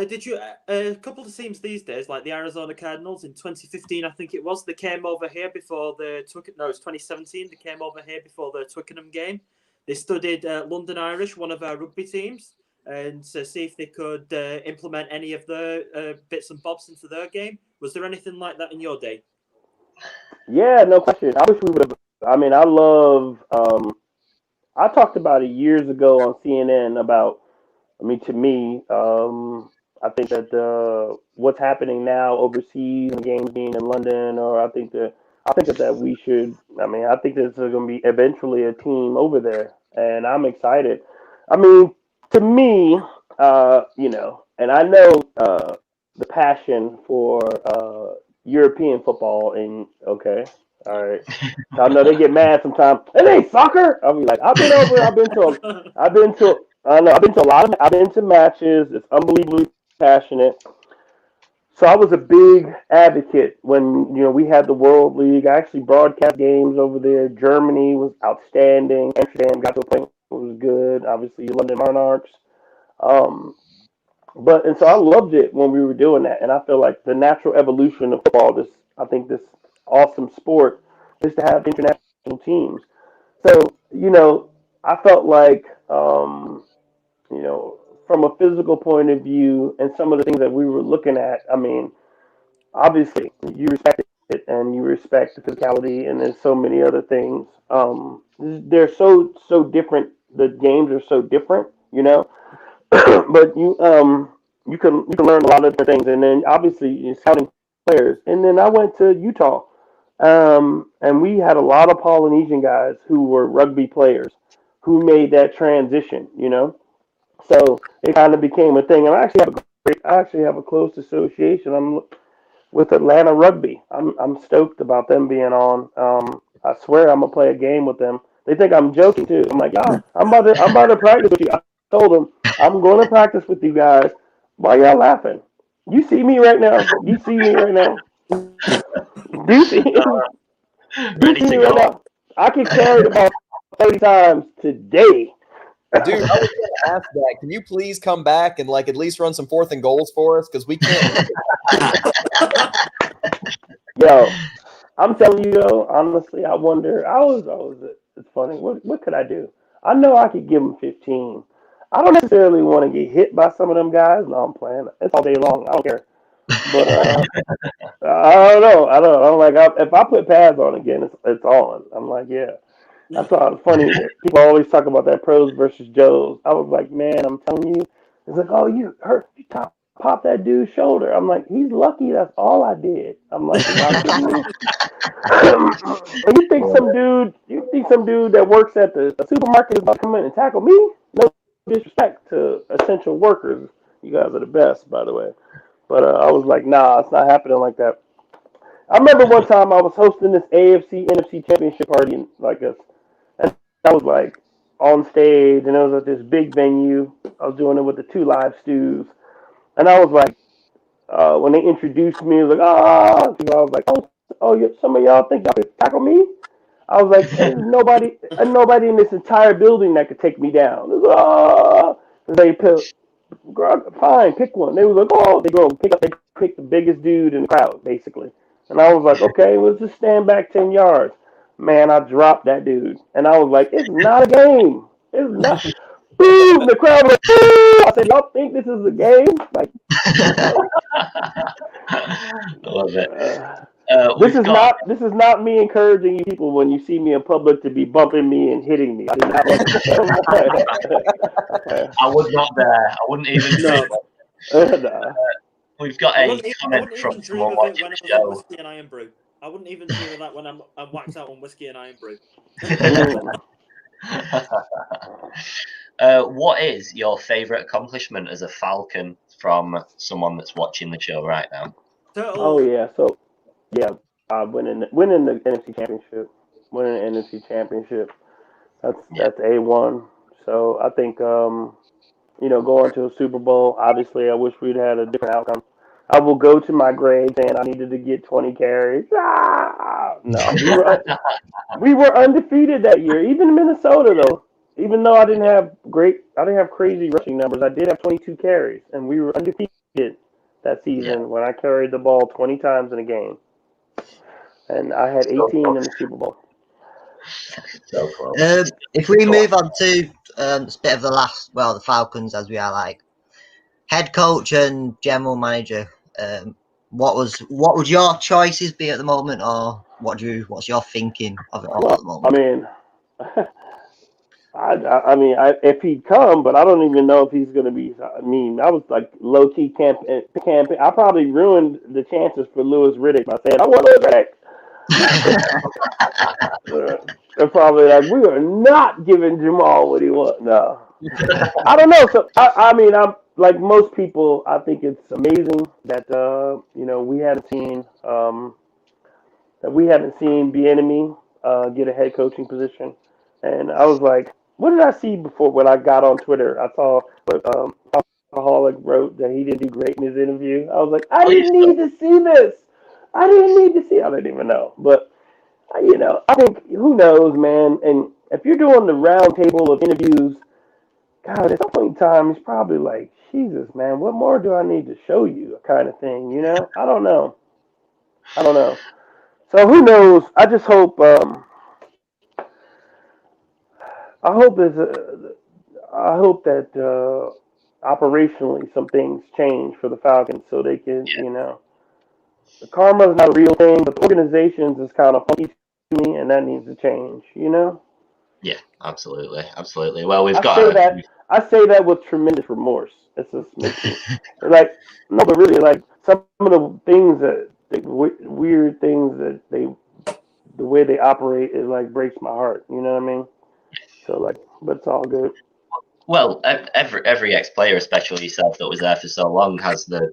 Did you a couple of teams these days, like the Arizona Cardinals in 2015, I think it was, they came over here before the Twickenham. No, it was 2017. They came over here before the Twickenham game. They studied London Irish, one of our rugby teams, and to see if they could implement any of the bits and bobs into their game. Was there anything like that in your day? Yeah, no question. I wish we would have. I mean, I love. I talked about it years ago on CNN about. I mean, to me, I think that what's happening now overseas and games being in London, or I think that we should. I mean, I think there's going to be eventually a team over there, and I'm excited. I mean, to me, you know, and I know the passion for European football, and okay, all right. I know they get mad sometimes. It ain't soccer. I'll be like, I've been to matches. It's unbelievably passionate. So I was a big advocate when, you know, we had the World League. I actually broadcast games over there. Germany was outstanding. Amsterdam got to a point where it was good. Obviously, London Monarchs. And so I loved it when we were doing that. And I feel like the natural evolution of football, this awesome sport, is to have international teams. So, you know, I felt like, you know, from a physical point of view and some of the things that we were looking at, I mean, obviously you respect it and you respect the physicality and there's so many other things. They're so different. The games are so different, you know, but you can learn a lot of different things. And then obviously you're scouting players. And then I went to Utah, and we had a lot of Polynesian guys who were rugby players who made that transition, you know. So it kind of became a thing. And I actually have a close association. I'm with Atlanta Rugby. I'm stoked about them being on. I swear I'm gonna play a game with them. They think I'm joking too. I'm like, yeah, I'm about to practice with you. I told them I'm going to practice with you guys. Why y'all laughing? You see me right now? You see me right now? Do you see me? Ready to right go. now? I can carry it about 30 times today. Dude, I was going to ask that. Can you please come back and like at least run some 4th and goals for us? Because we can't. Yo, I'm telling you though, honestly, I wonder. It's funny. What could I do? I know I could give them 15. I don't necessarily want to get hit by some of them guys. No, I'm playing. It's all day long. I don't care. But I don't know. I'm like, if I put pads on again, it's on. I'm like, yeah. That's all funny. People always talk about that pros versus Joes. I was like, man, I'm telling you. It's like, oh, you hurt. You pop that dude's shoulder. I'm like, he's lucky. That's all I did. I'm like, you think some dude that works at the supermarket is about to come in and tackle me? No disrespect to essential workers. You guys are the best, by the way. But I was like, nah, it's not happening like that. I remember one time I was hosting this AFC NFC championship party like this. And I was like on stage, and it was at this big venue. I was doing it with the 2 live stews. And I was like, when they introduced me, it was like, I was like, some of y'all think y'all could tackle me? I was like, there's nobody in this entire building that could take me down. It was, they picked, fine, pick one. They was like, they pick the biggest dude in the crowd, basically. And I was like, okay, let's just stand back 10 yards. Man, I dropped that dude. And I was like, it's not a game. It's not. Boom! The crowd was like, boo! I said, y'all think this is a game? Like, I love it. This is not me encouraging you people when you see me in public to be bumping me and hitting me. I did not I was not there. I wouldn't even say that. Nah. We've got I a wouldn't comment even from dream someone of it watching when I the was on show. whiskey and iron brew. I wouldn't even dream of that when I'm whacked out on whiskey and iron brew. What is your favourite accomplishment as a Falcon from someone that's watching the show right now? Oh yeah, so yeah, winning the NFC Championship, winning the NFC Championship. That's A1. So I think going to a Super Bowl. Obviously, I wish we'd had a different outcome. I will go to my grave saying I needed to get 20 carries. No, we were undefeated that year. Even Minnesota though, even though I didn't have crazy rushing numbers. I did have 22 carries, and we were undefeated that season when I carried the ball 20 times in a game, and I had 18 in the Super Bowl. So close. If we move on to a bit of the Falcons, as we are like head coach and general manager. What would your choices be at the moment, or what's your thinking of it all at the moment? I mean, if he'd come, but I don't even know if he's going to be. I mean, I was like low key campaign. I probably ruined the chances for Louis Riddick by saying I want Louis Riddick. They're probably like, we are not giving Jamal what he wants. No, I don't know. So I mean, I'm like most people. I think it's amazing that we haven't seen Bieniemy get a head coaching position. And I was like, what did I see before when I got on Twitter? I saw what Alcoholic wrote that he didn't do great in his interview. I was like, I didn't need to see this. I didn't need to see. I didn't even know, but I think who knows, man. And if you're doing the round table of interviews, God, at some point in time, it's probably like, Jesus, man, what more do I need to show you, kind of thing. I don't know. So who knows? I just hope. I hope there's I hope that operationally some things change for the Falcons so they can, the karma is not a real thing, but the organizations is kind of funky to me, and that needs to change. Yeah, absolutely, absolutely. Well, we've I got say that I say that with tremendous remorse. It just makes me like no, but really like some of the things weird things that the way they operate is like breaks my heart. You know what I mean? So like, but it's all good. well, every ex-player, especially yourself, that was there for so long, has the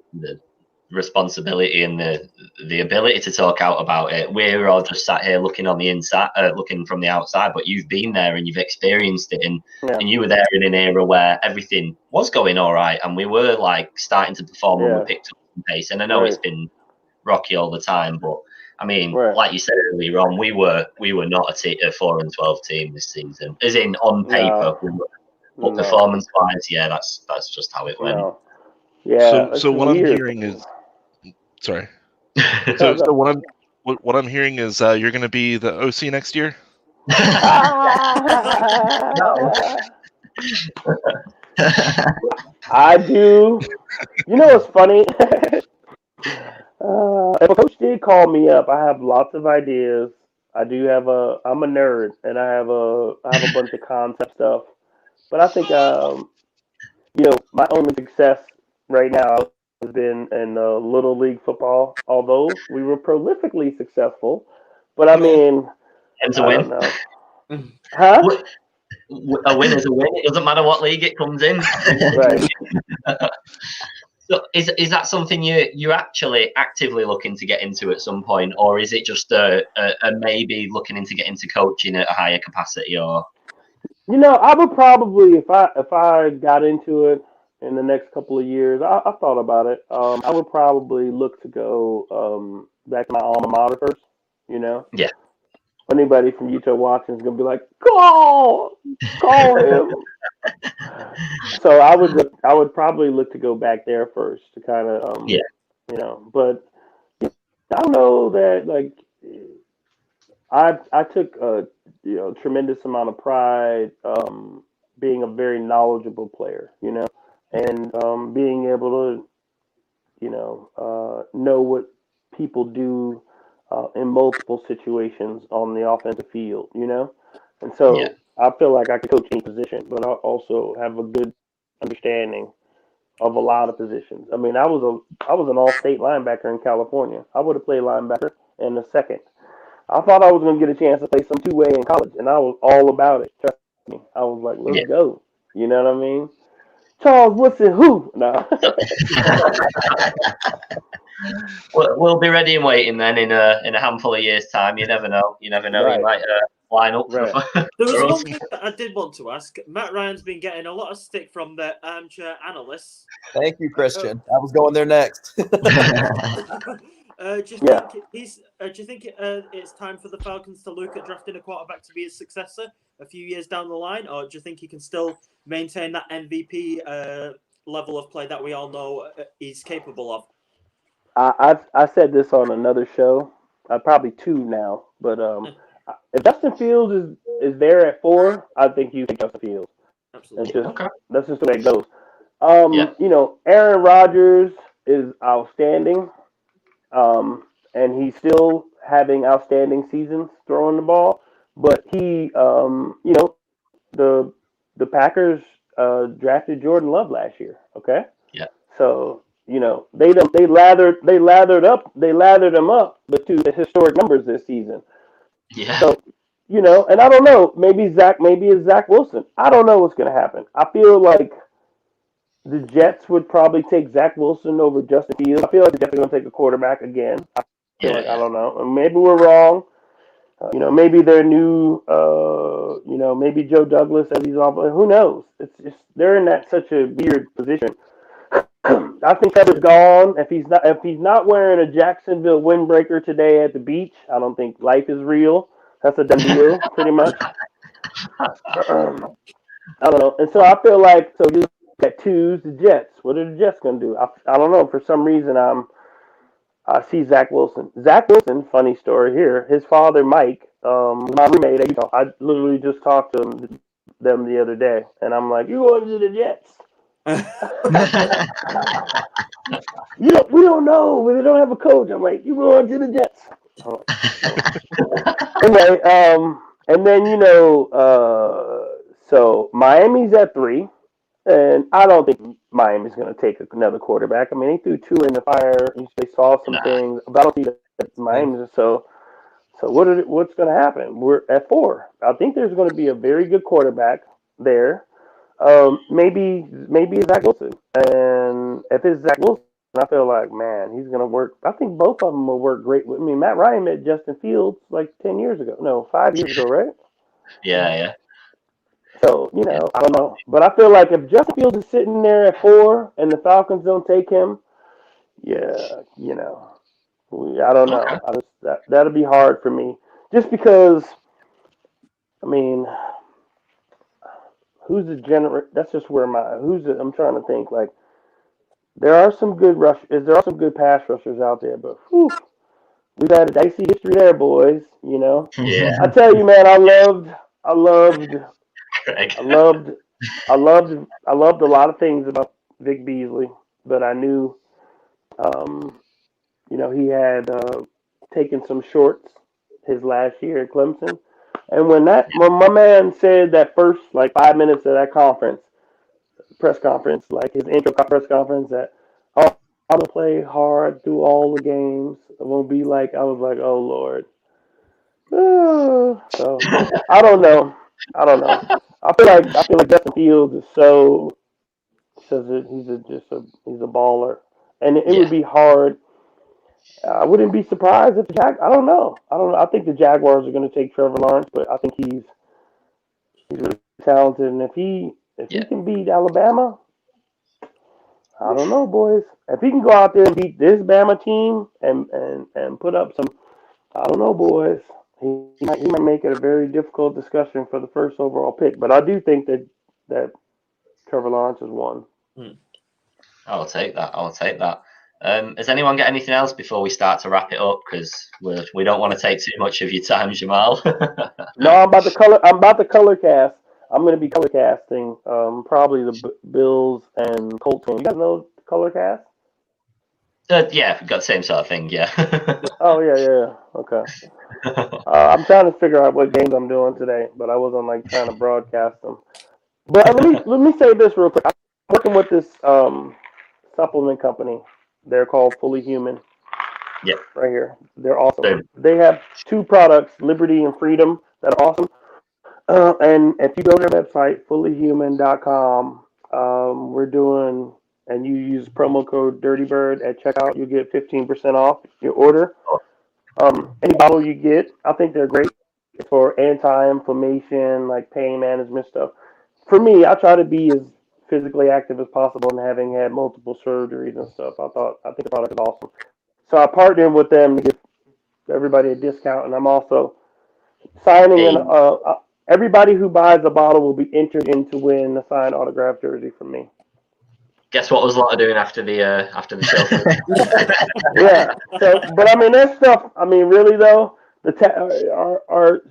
responsibility and the ability to talk out about it. We're all just sat here looking on the inside, looking from the outside, but you've been there and you've experienced it, and you were there in an era where everything was going all right, and we were like starting to perform when we picked up some pace. And I know it's been rocky all the time, but I mean, like you said earlier on, we were not a 4-12 team this season, as in on paper. But performance-wise, that's just how it went. No. Yeah. So what I'm hearing is, sorry. So what I'm hearing is you're going to be the OC next year. I do. You know what's funny? If a coach did call me up, I have lots of ideas. I'm a nerd, and I have a bunch of concept stuff. But I think my only success right now has been in little league football. Although we were prolifically successful, but I mean, It's I a don't win. know. Huh? A win is a win. It doesn't matter what league it comes in. Right. So is that something you're actually actively looking to get into at some point, or is it just a maybe looking into getting into coaching at a higher capacity? Or I would probably if I got into it in the next couple of years, I thought about it. I would probably look to go back to my alma mater first. Yeah. Anybody from Utah watching is gonna be like, call him. So I would probably look to go back there first to kind of but I don't know that like I took a tremendous amount of pride being a very knowledgeable player, and being able to know what people do in multiple situations on the offensive field, and so I feel like I can coach any position, but I also have a good understanding of a lot of positions. I mean, I was an all-state linebacker in California. I would have played linebacker in a second. I thought I was going to get a chance to play some two-way in college, and I was all about it. Trust me. I was like, let's go. You know what I mean? Charles Woodson, who? No. We'll be ready and waiting then in a handful of years' time. You never know. You never know. Right. You might line up Right. for There was for one us. thing that I did want to ask. Matt Ryan's been getting a lot of stick from the armchair analysts. Thank you, Christian. I was going there next. Do you think it's time for the Falcons to look at drafting a quarterback to be his successor a few years down the line, or do you think he can still maintain that MVP level of play that we all know he's capable of? I said this on another show, probably two now, but if Justin Fields is there at 4, I think you take Justin Fields. Absolutely. That's just the way it goes. You know, Aaron Rodgers is outstanding, and he's still having outstanding seasons throwing the ball. But he, you know, the Packers drafted Jordan Love last year. Okay. Yeah. So you know they lathered him up to the historic numbers this season. Yeah. So you know, and I don't know, maybe it's Zach Wilson. I don't know what's going to happen. I feel like the Jets would probably take Zach Wilson over Justin Fields. I feel like the Jets are going to take a quarterback again. I don't know. Maybe we're wrong. You know, maybe their new, you know, maybe Joe Douglas as he's off. Who knows? It's just they're in such a weird position. I think Trevor's gone. If he's not wearing a Jacksonville windbreaker today at the beach, I don't think life is real. That's a done deal, pretty much. I don't know. And so I feel like you look at 2's the Jets. What are the Jets going to do? I don't know. For some reason, I see Zach Wilson. Zach Wilson, funny story here. His father, Mike, my roommate at Utah. I literally just talked to them the other day, and I'm like, "You going to the Jets?" We don't know. We don't have a coach. I'm like, "You going to the Jets?" Anyway, and then you know, so Miami's at 3. And I don't think Miami's going to take another quarterback. I mean, they threw 2 in the fire. They saw some things. But I don't see that Miami's. So what's going to happen? We're at 4. I think there's going to be a very good quarterback there. Maybe it's Zach Wilson. And if it's Zach Wilson, I feel like, man, he's going to work. I think both of them will work great. I mean, Matt Ryan met Justin Fields like 10 years ago. No, 5 years ago, right? Yeah. So, you know, I don't know. But I feel like if Justin Fields is sitting there at 4 and the Falcons don't take him, yeah, you know, I don't know. That'll be hard for me. Just because, I mean, that's just where I'm trying to think. Like, there are some good pass rushers out there, but whew, we've had a dicey history there, boys, you know. Yeah. I tell you, man, I loved Greg. I loved a lot of things about Vic Beasley, but I knew, you know, he had taken some shorts his last year at Clemson, and when my man said that first like 5 minutes of that press conference, like his intro press conference, that I'm gonna play hard through all the games. It won't be like I was like, oh Lord. So I don't know. I feel like Justin Fields is says that he's a baller, and it would be hard. I wouldn't be surprised if I don't know. I think the Jaguars are going to take Trevor Lawrence, but I think he's really talented, and if he can beat Alabama, I don't know, boys. If he can go out there and beat this Bama team and put up some, I don't know, boys. He might make it a very difficult discussion for the first overall pick, but I do think that Trevor Lawrence is one. I'll take that. Has anyone got anything else before we start to wrap it up? Because we don't want to take too much of your time, Jamal. No, I'm about to color cast. I'm going to be color casting probably the Bills and Colts. You guys know color cast? Yeah, we've got the same sort of thing. Yeah. Oh yeah. Okay. I'm trying to figure out what games I'm doing today, but I wasn't like trying to broadcast them. But let me say this real quick. I'm working with this supplement company. They're called Fully Human. Yeah. Right here. They're awesome. Boom. They have 2 products, Liberty and Freedom, that are awesome. And if you go to their website, fullyhuman.com, we're doing, and you use promo code DirtyBird at checkout, you get 15% off your order. Any bottle you get, I think they're great for anti-inflammation, like pain management stuff. For me, I try to be as physically active as possible, and having had multiple surgeries and stuff, I think the product is awesome. So I partnered with them to give everybody a discount, and I'm also signing in. Everybody who buys a bottle will be entered in to win a signed autographed jersey from me. Guess what was Lotta doing after the show? Yeah. So, but I mean, that stuff. I mean, really though, our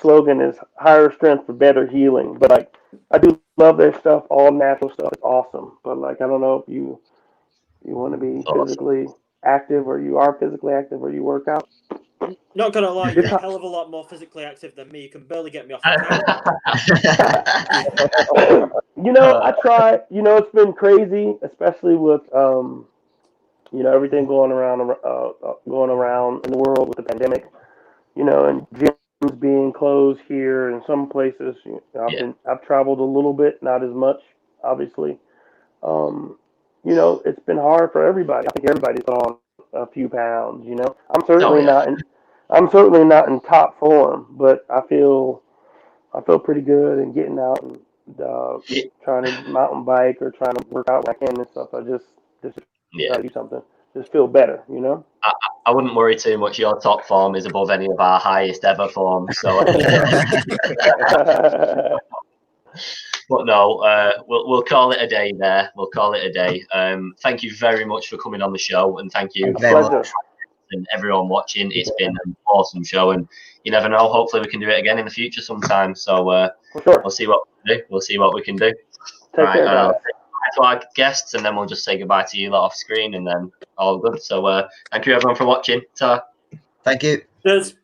slogan is higher strength for better healing. But like, I do love their stuff. All natural stuff. It's awesome. But like, I don't know if you want to be physically active, or you are physically active, or you work out. Not gonna lie, you're a hell of a lot more physically active than me. You can barely get me off the couch. You know, I try. You know, it's been crazy, especially with everything going around in the world with the pandemic. You know, and gyms being closed here in some places. I've traveled a little bit, not as much, obviously. You know, it's been hard for everybody. I think everybody's on a few pounds. You know, I'm certainly not in top form, but I feel pretty good and getting out and trying to mountain bike or trying to work out when I can and stuff. I just try to do something. Just feel better, you know? I wouldn't worry too much. Your top form is above any of our highest ever forms. So, but no, we'll call it a day there. We'll call it a day. Thank you very much for coming on the show, and thank you and everyone watching. It's been an awesome show, and you never know. Hopefully, we can do it again in the future sometime. So we'll see what we can do. We'll see what we can do. Take care, guys. To our guests, and then we'll just say goodbye to you lot off screen, and then all good. So thank you everyone for watching. Ta. Thank you. Cheers.